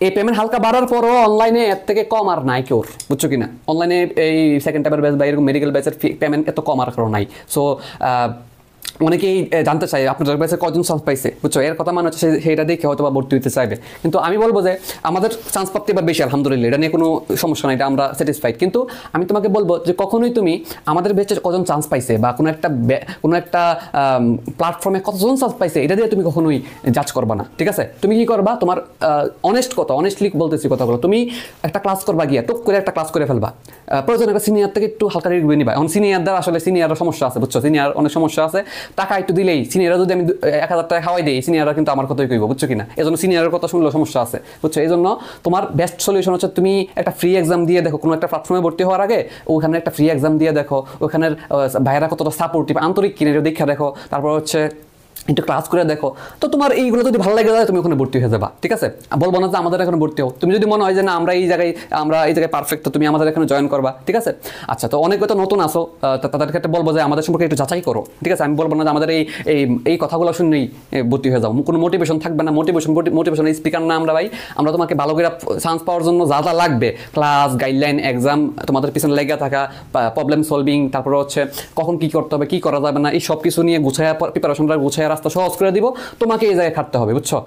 এই পেমেন্ট হালকা বাড়ার পরও অনলাইনে এর থেকে কম আর নাই কেউ, বুঝছো কিনা। অনলাইনে এই সেকেন্ড টাইমের ব্যাচ বা এরকম মেডিকেল ব্যাচের পেমেন্ট এত কম আর কারো নাই। সো অনেকেই জানতে চাই আপনাদের কাছে কজন চান্স পাইছে, বুঝছো। এর কথা মানে হচ্ছে সেইটা দেখে হয়তো বা ভর্তি হতে চাইবে। কিন্তু আমি বলবো যে আমাদের চান্স প্রাপ্তি এবার বেশি, আলহামদুলিল্লাহ, এটা নিয়ে কোনো সমস্যা নাই, এটা আমরা স্যাটিসফাইড। কিন্তু আমি তোমাকে বলবো যে কখনোই তুমি আমাদের ব্যাচে কজন চান্স পাইছে বা কোনো একটা প্ল্যাটফর্মে কতজন চান্স পাইছে এটা দিয়ে তুমি কখনোই জাজ করবা না, ঠিক আছে। তুমি কি করবা, তোমার অনেস্টলি বলতেছি কথাগুলো, তুমি একটা ক্লাস করবা, গিয়া টুক করে একটা ক্লাস করে ফেলবা। প্রয়োজন একটা সিনিয়র থেকে একটু হালকা রিভিউ নিবা। এখন সিনিয়রদের আসলে সিনিয়রের সমস্যা আছে, বুঝছো। সিনিয়র অনেক সমস্যা আছে, টাকা একটু দিলেই সিনিয়ররা যদি আমি 1000 টাকা খাওয়াই দিই, সিনিয়ররা কিন্তু আমার কথাই কইব, বুঝছো কিনা। এই জন্য সিনিয়রের কথা শুনলেও সমস্যা আছে, বুঝছো। এই জন্য তোমার বেস্ট সলিউশন হচ্ছে তুমি একটা ফ্রি এক্সাম দিয়ে দেখো, কোনো একটা প্ল্যাটফর্মে ভর্তি হওয়ার আগে ওখানে একটা ফ্রি এক্সাম দিয়ে দেখো, ওখানের ভাইয়েরা কতটা সাপোর্টিভ, আন্তরিক কিনে দেখে দেখো। তারপর হচ্ছে একটু ক্লাস করে দেখো, তো তোমার এইগুলো যদি ভালো লাগে যায় তুমি ওখানে ভর্তি হয়ে যাবা, ঠিক আছে? বলবো না যে আমাদের এখানে ভর্তি হও। তুমি যদি মনে হয় যে না আমরা এই জায়গায় পারফেক্ট, তো তুমি আমাদের এখানে জয়েন করবা, ঠিক আছে? আচ্ছা, তো অনেকে তো নতুন আসো, তাদের ক্ষেত্রে বলবো যে আমাদের সম্পর্কে একটু যাচাই করো, ঠিক আছে? আমি বলবো না যে আমাদের এই কথাগুলো শুনেই ভর্তি হয়ে যাও, কোনো মোটিভেশন থাকবে না। মোটিভেশন স্পিকার না আমরা ভাই, আমরা তোমাকে ভালো করে চান্স পাওয়ার জন্য যা যা লাগবে, ক্লাস, গাইডলাইন, এক্সাম, তোমাদের পিছনে লেগে থাকা, প্রবলেম সলভিং, তারপরে হচ্ছে কখন কি করতে হবে, কি করা যাবে না, এই সব কিছু নিয়ে গুছায়া প্রিপারেশনটা গুছায়া রাস্তা সহজ করে দিব, তোমাকে এই জায়গায় খাটতে হবে, বুঝছো?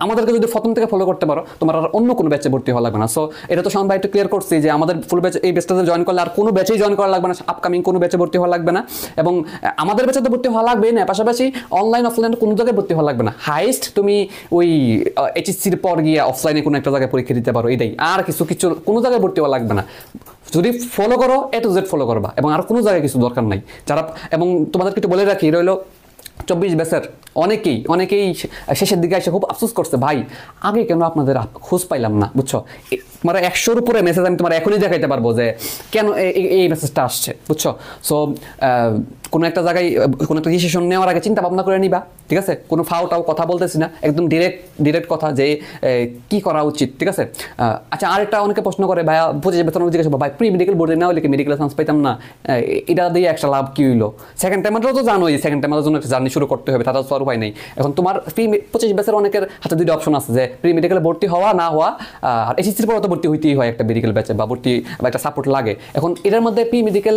আমাদেরকে যদি প্রথম থেকে ফলো করতে পারো, তোমার আর অন্য কোনো ব্যাচে ভর্তি হওয়া লাগবে না। সো এটা তো শাওন ভাই একটু ক্লিয়ার করছি যে আমাদের ফুল ব্যাচ, এই ব্যাচটাতে জয়েন করলে আর কোনো ব্যাচেই জয়েন করা লাগবে না, আপকামিং কোনো ব্যাচে ভর্তি হওয়া লাগবে না। এবং আমাদের ব্যাচে তো ভর্তি হওয়া লাগবে না, পাশাপাশি অনলাইন অফলাইন কোনো জায়গায় ভর্তি হওয়া লাগবে না। হাইস্ট তুমি ওই এইচএসসির পর গিয়ে অফলাইনে কোনো একটা জায়গায় পরীক্ষা দিতে পারো, এটাই। আর কিছু কোনো জায়গায় ভর্তি হওয়া লাগবে না। যদি ফলো করো A to Z ফলো করবা, এবং আর কোনো জায়গায় কিছু দরকার নাই। যারা, এবং তোমাদেরকে একটু বলে রাখি, রইলো 24 ব্যাচের অনেকেই শেষের দিকে এসে খুব আফসোস করছে, ভাই আগে কেন আপনাদের খোঁজ পাইলাম না, বুঝছো? তোমার 100-র উপরে মেসেজ আমি তোমার এখনই দেখাইতে পারবো যে কেন এই মেসেজটা আসছে, বুঝছো? সো কোনো একটা জায়গায় কোনো একটা ডিসিশন নেওয়ার আগে চিন্তা ভাবনা করে নিবা, ঠিক আছে? কোনো ফাউটাও কথা বলতেছি না, একদম ডিরেক্ট কথা যে কি করা উচিত, ঠিক আছে? আচ্ছা, আরেকটা অনেকে প্রশ্ন করে, ভাইয়া 25 বেতন জিজ্ঞাসা করবো, ভাই প্রি মেডিকেল বোর্ডে না হলে কি মেডিকেল চান্স পাইতাম না, এটা দিয়ে একটা লাভ কি হইলো? সেকেন্ড টাইমারও তো জানোই, সেকেন্ড টাইমারের জন্য একটা জার্নি শুরু করতে হবে, তারা তো আর উপায় নেই। এখন তোমার 25 ব্যাচের অনেকের হাতে দুইটা অপশন আছে, যে প্রি মেডিকেলে ভর্তি হওয়া না হওয়া, আর এসএসসির পরে তো ভর্তি হইতেই হয় একটা মেডিকেল ব্যাচে, বা ভর্তি বা একটা সাপোর্ট লাগে। এখন এটার মধ্যে প্রি মেডিকেল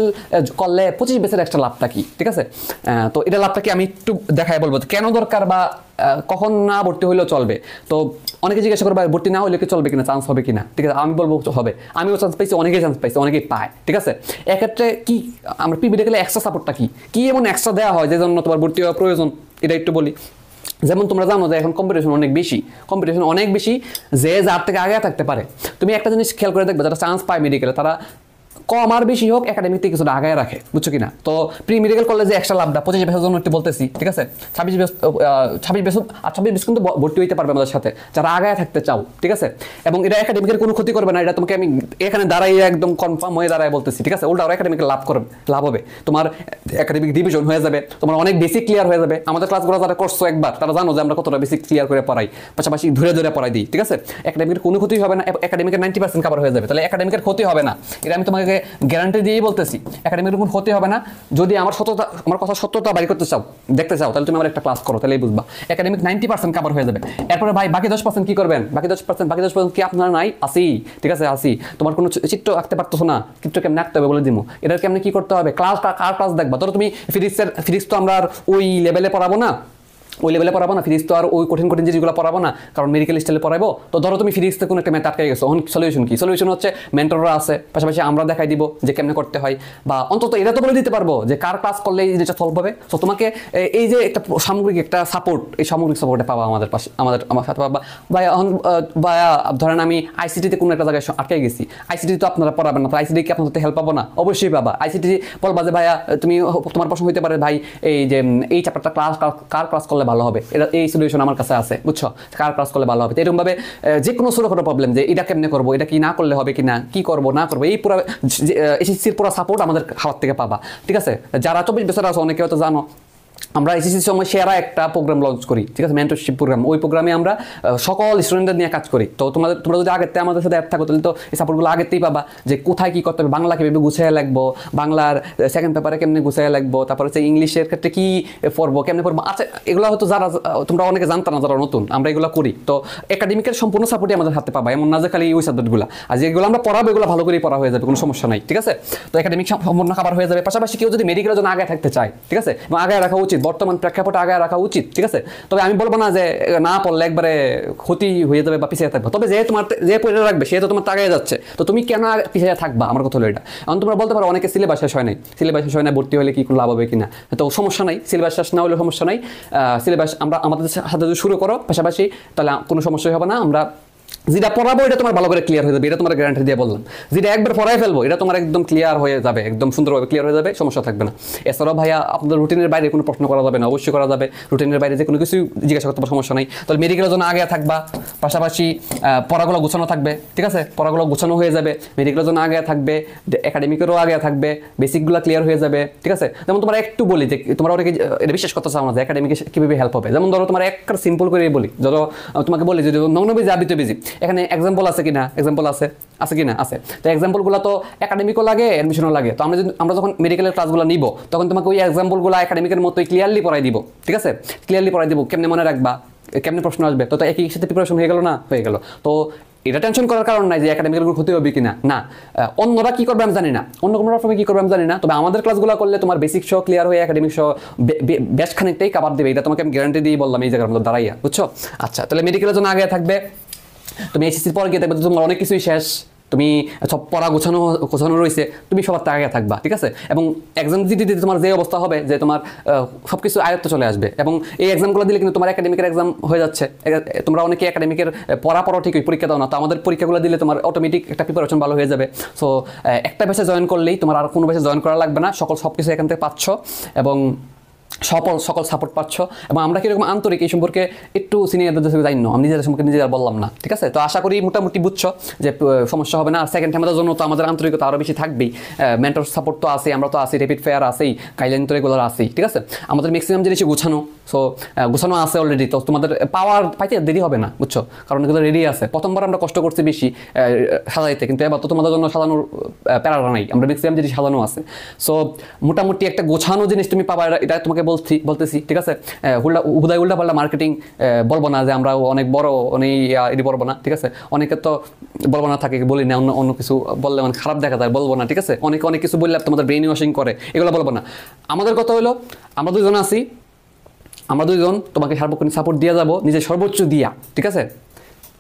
করলে 25 ব্যাচের একটা লাভটা কি, ঠিক আছে? তো এটা লাভটা কি আমি একটু দেখাই বলবো কেন দরকার, বা কখন না ভর্তি হইলেও চলবে। তো অনেকে জিজ্ঞাসা করবে ভর্তি না হলে কি চলবে কিনা, চান্স হবে কিনা, ঠিক আছে? আমি বলবো হবে। আমিও চান্স পাইছি, অনেকেই চান্স পাইছে, অনেকেই পায়, ঠিক আছে? এক্ষেত্রে কি আমরা প্রি মেডিকেলে এক্সট্রা সাপোর্টটা কি এমন এক্সট্রা দেওয়া হয় যে জন্য তোমার ভর্তি হওয়া প্রয়োজন, এটা একটু বলি। যেমন তোমরা জানো যে এখন কম্পিটিশন অনেক বেশি, যে যার থেকে আগে থাকতে পারে। তুমি একটা জিনিস খেয়াল করে দেখবে, যারা চান্স পায় মেডিকেলে, তারা কম আর বেশি হোক একাডেমিক থেকে কিছুটা আগায় রাখে, বুঝছো কিনা? তো প্রি মেডিকেল কলেজে এক্সট্রা লাভটা 25 ব্যাচের জন্য একটু বলতেছি, ঠিক আছে? 26 ব্যাচ কিন্তু ভর্তি হইতে পারবে আমাদের সাথে, যারা আগায় থাকতে চাও, ঠিক আছে? এবং এটা একাডেমিকের কোনো ক্ষতি করবে না, এটা তোমাকে আমি এখানে দাঁড়াই একদম কনফার্ম হয়ে দাঁড়ায় বলতেছি, ঠিক আছে? উল্টা আরো একাডেমিকের লাভ হবে, তোমার একাডেমিক ডিভিশন হয়ে যাবে, তোমার অনেক বেসিক ক্লিয়ার হয়ে যাবে। আমাদের ক্লাসগুলো যারা করছো একবার, তারা জানো যে আমরা কতটা বেসিক ক্লিয়ার করে পড়াই, পাশাপাশি ধরে পড়াই দিই, ঠিক আছে? একাডেমিকের কোনো ক্ষতি হবে না, একাডেমিকের 90% কভার হয়ে যাবে, তাহলে একাডেমিকের ক্ষতি হবে না, এটা আমি তোমাকে গ্যারান্টি দিয়েই বলতেছি। একাডেমিকের কোনো ক্ষতি হবে না। যদি আমার কথা সত্যতা বাড়ি করতে চাও, দেখতে চাও, তাহলে তুমি আমার একটা ক্লাস করো, তাহলেই বুঝবা। একাডেমিক 90% কভার হয়ে যাবে। এরপরে ভাই বাকি 10% কি করবেন? বাকি 10% কি আপনার নাই? আসি, ঠিক আছে, আসি। তোমার কোনো চিত্র আঁকতে পারতো না, চিত্র কেমন আঁকতে হবে বলে দিব। এটার কেমনে কি করতে হবে? কার ক্লাস দেখবা? ধরো তুমি ফিজিক্স তো আমরা আর ওই লেভেলে পড়াবো না, ফিজিক্স তো আর ওই কঠিন জিনিসগুলো পড়াবো না, কারণ মেডিকেল স্টাইলে পড়াবো। তো ধরো তুমি ফিজিক্সে কোনো একটা ম্যাথ আটকে গেছো, সলিউশন কি? সলিউশন হচ্ছে মেন্টররা আছে, পাশাপাশি আমরা দেখাই দিব যে কেমনে করতে হয়, বা অন্তত এটা তো বলে দিতে পারবো যে কার ক্লাস করলে এই জিনিসটা সলভ হবে। তো তোমাকে এই যে একটা সামগ্রিক একটা সাপোর্ট, এই সামগ্রিক সাপোর্টে পাবা আমার সাথে পাবা। বা ধরেন আমি আইসিটিতে কোনো একটা জায়গায় আটকে গেছি, আইসিটি তো আপনারা পড়াবেন না, তো আইসিটি কি আপনার হেল্প পাবো না? অবশ্যই পাবা। আইসিটি বলবা যে ভাইয়া তুমি, তোমার প্রশ্ন হইতে পারে ভাই এই যে এই চ্যাপ্টারটা কার ক্লাস করলে ভালো হবে, এটা এই সলিউশন আমার কাছে আছে, বুঝছো? কার ক্লাস করলে ভালো হবে। এরকম ভাবে যে কোনো ছোটখাটো প্রবলেম, যে এটা কেমনে করবো, এটা কি না করলে হবে কিনা, কি করবো না করবো, এই পুরো এসএসসির পুরো সাপোর্ট আমাদের হাত থেকে পাবা, ঠিক আছে? যারা 24 বছর আছে, অনেকে হয়তো জানো আমরা এসএসসির সময় সেরা একটা প্রোগ্রাম লঞ্চ করি, ঠিক আছে? Mentorship programme. ওই প্রোগ্রামে আমরা সকল স্টুডেন্টদের নিয়ে কাজ করি। তো তোমরা যদি আগের থেকে আমাদের সাথে অ্যাড থাকো, তাহলে তো এই সাপোর্টগুলো আগেতেই পাবা, যে কোথায় কি করতে হবে, বাংলা কীভাবে গুছিয়ে লাগবো, বাংলার সেকেন্ড পেপারে কেমনে গুছিয়ে লাগবো, তারপর হচ্ছে ইংলিশের ক্ষেত্রে কি পড়বো, কেমনে পড়বো। আচ্ছা, এগুলো হয়তো যারা তোমরা অনেকে জানতো না, যারা নতুন, আমরা এগুলো করি। তো একাডেমিকের সম্পূর্ণ সাপোর্টই আমাদের হাতে পাবা, এমন না যে খালি ওই সাবজেক্টগুলো। আর যেগুলো আমরা পড়াবো, এগুলো ভালো করেই পড়া হয়ে যাবে, কোনো সমস্যা নাই, ঠিক আছে? তো একাডেমিক সম্পূর্ণ খাবার হয়ে যাবে। পাশাপাশি কেউ যদি মেডিকেলের জন্য আগে থাকতে চায়, ঠিক আছে, এবং আগে রাখা উচিত, বর্তমান প্রেক্ষাপটে আগে রাখা উচিত, ঠিক আছে? তবে আমি বলবো না যে না পড়লে একবারে ক্ষতি হয়ে যাবে বা পিছিয়ে থাকবে। তবে যে পড়ে রাখবে সে তো তোমার আগে যাচ্ছে, তো তুমি কেন পিছিয়ে থাকবা? আমার কথা হলো এটা। এখন তোমরা বলতে পারো অনেকে সিলেবাস শেষ হয় নাই, ভর্তি হলে কি কোনো লাভ হবে কিনা। তো সমস্যা নাই, সিলেবাস শেষ না হলে সমস্যা নাই। সিলেবাস আমাদের সাথে যদি শুরু করো পাশাপাশি, তাহলে কোনো সমস্যাই হবে না। আমরা যেটা পড়াবো এটা তোমার ভালো করে ক্লিয়ার হয়ে যাবে, এটা তোমার গ্যারান্টি দিয়ে বললাম। যেটা একবার পড়াই ফেলবো এটা তোমার একদম ক্লিয়ার হয়ে যাবে, একদম সুন্দরভাবে ক্লিয়ার হয়ে যাবে, সমস্যা থাকবে না। এছাড়াও ভাইয়া আপনাদের রুটিনের বাইরে কোনো প্রশ্ন করা যাবে না, অবশ্যই করা যাবে। রুটিনের বাইরে যে কোনো কিছু জিজ্ঞাসা করতে সমস্যা নেই। তাহলে মেডিকেলের জন্য আগে থাকবা, পাশাপাশি পড়াগুলো গোছানো থাকবে, ঠিক আছে, পড়াগুলো গোছানো হয়ে যাবে। মেডিকেলের জন্য আগে থাকবে, একাডেমিকেরও আগে থাকবে, বেসিকগুলো ক্লিয়ার হয়ে যাবে, ঠিক আছে। যেমন তোমরা একটু বলি যে তোমরা ওটাকে এটা বিশ্বাস করতে চাও না যে একাডেমিকে কীভাবে হেল্প হবে। যেমন ধরো তোমার একটা সিম্পল করে বলি, ধরো তোমাকে বলি যে নগ্নবীজ আবিত বেজি, এখানে এক্সাম্পল আছে কিনা, এক্সাম্পল আছে কিনা, আছে। তো এক্সাম্পলগুলো তো একাডেমিকও লাগে, অ্যাডমিশনও লাগে। তো আমরা যখন মেডিকেলের ক্লাসগুলো নিব তখন তোমাকে ওই এক্সাম্পলগুলো একাডেমিকের মতোই ক্লিয়ারলি পড়াই দিব, ঠিক আছে, ক্লিয়ারলি পড়াই দিব, কেমনে মনে রাখবা, কেমনে প্রশ্ন আসবে, তো একই সাথে প্রিপারেশন হয়ে গেল না, হয়ে গেল। তো এটা টেনশন করার কারণ নাই যে একাডেমিকের ক্ষতি হবে কিনা, না। অন্যরা কি করবে আমি জানি না, অন্য কোনো প্ল্যাটফর্মে কি করবে আমি জানি না, তবে আমাদের ক্লাসগুলো করলে তোমার বেসিক সহ ক্লিয়ার হয়ে একাডেমিক সহ বেশ খানিকটাই কাভার দেবে, এটা তোমাকে আমি গ্যারান্টি দিয়ে বললাম এই জায়গার মধ্যে দাঁড়াইয়া, বুঝছো। আচ্ছা, তাহলে মেডিকেলের জন্য আগে থাকবে, তুমি এইচএসসির পর গিয়ে দেখবে তোমার অনেক কিছুই শেষ, তুমি সব পড়া গোছানো রয়েছে, তুমি সবার আগে থাকবা, ঠিক আছে। এবং এক্সাম দিতে দিতে তোমার যে অবস্থা হবে যে তোমার সব কিছু আয়ত্ত চলে আসবে। এবং এই এক্সামগুলো দিলে কিন্তু তোমার একাডেমিকের এক্সাম হয়ে যাচ্ছে। তোমরা অনেকে একাডেমিকের পড়া ঠিকই পরীক্ষা দাও না, তো আমাদের পরীক্ষাগুলো দিলে তোমার অটোমেটিক একটা প্রিপারেশন ভালো হয়ে যাবে। সো একটা ব্যাচে জয়েন করলেই তোমার আর কোনো ব্যাচে জয়েন করা লাগবে না, সব কিছু এখান থেকে পাচ্ছ এবং সকল সাপোর্ট পাচ্ছ। এবং আমরা কীরকম আন্তরিক এই সম্পর্কে একটু সিনিয়রদের সঙ্গে জানি না, আমি নিজেদের সম্পর্কে নিজেরা বললাম না, ঠিক আছে। তো আশা করি মোটামুটি বুঝছো যে সমস্যা হবে না। সেকেন্ড টাইমের জন্য তো আমাদের আন্তরিকতা আরও বেশি থাকবেই, মেন্টর সাপোর্ট তো আছে, আমরা তো আছি, রেপিড ফায়ার আছেই, গাইডলাইন তো রেগুলার আছেই, ঠিক আছে। আমাদের ম্যাক্সিমাম জিনিসই গোছানো, সো গোছানো আছে অলরেডি, তো তোমাদের পাইতে দেরি হবে না, বুঝছো, কারণ এগুলো রেডি আছে। প্রথমবার আমরা কষ্ট করছি বেশি সাজাইতে, কিন্তু এবার তো তোমাদের জন্য সাজানোর প্যারাটা নাই, আমরা ম্যাক্সিমাম জিনিস সাজানো আছে। সো মোটামুটি একটা গোছানো জিনিস তুমি পাবা, এটা তোমাকে বলতেছি, ঠিক আছে। উল্টা পাল্টা মার্কেটিং বলবো না যে আমরা অনেক বড়, অনেক এটি বলবো না, ঠিক আছে। অনেকে তো বলবো না থাকে, বলি না, অন্য কিছু বললে মানে খারাপ দেখা যায়, বলবো না, ঠিক আছে। অনেক কিছু বললে তোমাদের ব্রেইন ওয়াশিং করে, এগুলো বলবো না। আমাদের কথা হলো আমরা দুজন আছি, আমরা দুজন তোমাকে সার্বক্ষণিক সাপোর্ট দিয়ে যাবো, নিজের সর্বোচ্চ দিয়া, ঠিক আছে।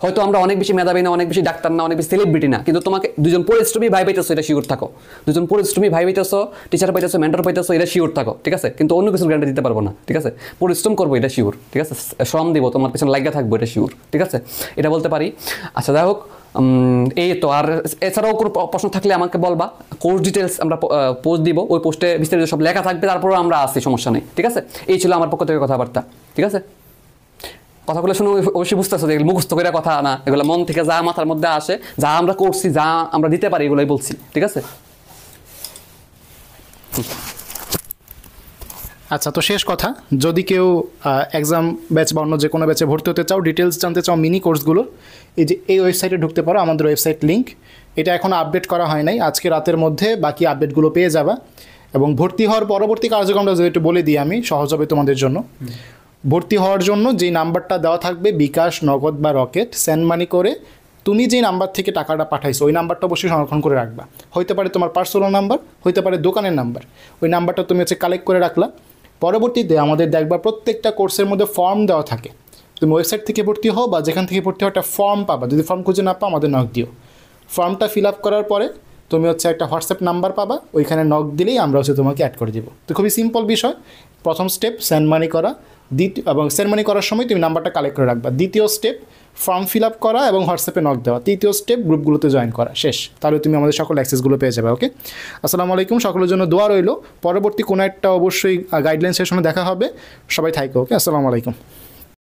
হয়তো আমরা অনেক বেশি মেধাবী না, অনেক বেশি ডাক্তার না, অনেক বেশি সেলিব্রিটি না, কিন্তু তোমাকে দুজন পরিশ্রমী ভাই পাইতেছো, এটা শিওর থাকো। দুজন পরিশ্রমী ভাই পাইতেছো, টিচার পাইতেছো, মেন্টর পাইতেছো, এটা শিওর থাকো, ঠিক আছে। কিন্তু অন্য কিছু গ্যারান্টি দিতে পারবো না, ঠিক আছে। পরিশ্রম করবো, এটা শিওর, ঠিক আছে। শ্রম দিব, তোমার পেছনে লাগিয়ে থাকবো, এটা শিওর, ঠিক আছে। এটা বলতে পারি। আচ্ছা, যাই হোক, এই তো। আর এছাড়াও কোনো প্রশ্ন থাকলে আমাকে বলবা, কোর্স ডিটেলস আমরা পোস্ট দিব, ওই পোস্টে বিস্তারিত সব লেখা থাকবে, তারপরেও আমরা আসি, সমস্যা নেই, ঠিক আছে। এই ছিল আমার পক্ষ থেকে কথাবার্তা, ঠিক আছে। কথাগুলো শুনে অবশ্যই বুঝতেছো যে এগুলো মুখস্থ করে কথা না, এগুলো মন থেকে যা মাথার মধ্যে আসে, যা আমরা করছি, যা আমরা দিতে পারি, এগুলোই বলছি, ঠিক আছে।
আচ্ছা, তো শেষ কথা, যদি কেউ এক্সাম ব্যাচ বা অন্য যে কোনো ব্যাচে ভর্তি হতে চাও, ডিটেলস জানতে চাও মিনি কোর্সগুলো, এই ওয়েবসাইটে ঢুকতে পারো, আমাদের ওয়েবসাইট লিঙ্ক। এটা এখনও আপডেট করা হয় নাই, আজকে রাতের মধ্যে বাকি আপডেটগুলো পেয়ে যাবা। এবং ভর্তি হওয়ার পরবর্তী কার্যক্রমটা যদি একটু বলে দিই আমি, সহজ হবে তোমাদের জন্য। ভর্তি হওয়ার জন্য যেই নাম্বারটা দেওয়া থাকবে, বিকাশ, নগদ বা রকেট, সেন্ড মানি করে তুমি যেই নাম্বার থেকে টাকাটা পাঠাইছো ওই নাম্বারটা অবশ্যই সংরক্ষণ করে রাখবা। হইতে পারে তোমার পার্সোনাল নাম্বার, হইতে পারে দোকানের নাম্বার, ওই নাম্বারটা তুমি কালেক্ট করে রাখলা। পরবর্তীতে আমাদের দেখবা প্রত্যেকটা কোর্সের মধ্যে ফর্ম দেওয়া থাকে, তুমি ওয়েবসাইট থেকে ভর্তি হও বা যেখান থেকে ভর্তি হও একটা ফর্ম পাবা। যদি ফর্ম খুঁজে না পাও আমাদের নক দিও। ফর্মটা ফিল আপ করার পরে তুমি একটা হোয়াটসঅ্যাপ নাম্বার পাবা, ওইখানে নক দিলেই আমরা তোমাকে অ্যাড করে দেবো। তো খুবই সিম্পল বিষয়। প্রথম স্টেপ সেন্ড মানি করা, এবং সেন্ড মানি করার সময় তুমি নাম্বারটা কালেক্ট করে রাখবা। দ্বিতীয় স্টেপ ফর্ম ফিল আপ করা এবং হোয়াটসঅ্যাপে নক দেওয়া। তৃতীয় স্টেপ গ্রুপগুলোতে জয়েন করা। শেষ। তাহলে তুমি আমাদের সকল অ্যাক্সেসগুলো পেয়ে যাবে। ওকে, আসসালামু আলাইকুম। সকলের জন্য দোয়া রইল। পরবর্তী কোনো একটা অবশ্যই গাইডলাইন সেশনে দেখা হবে। সবাই থাকো। ওকে, আসসালামু আলাইকুম।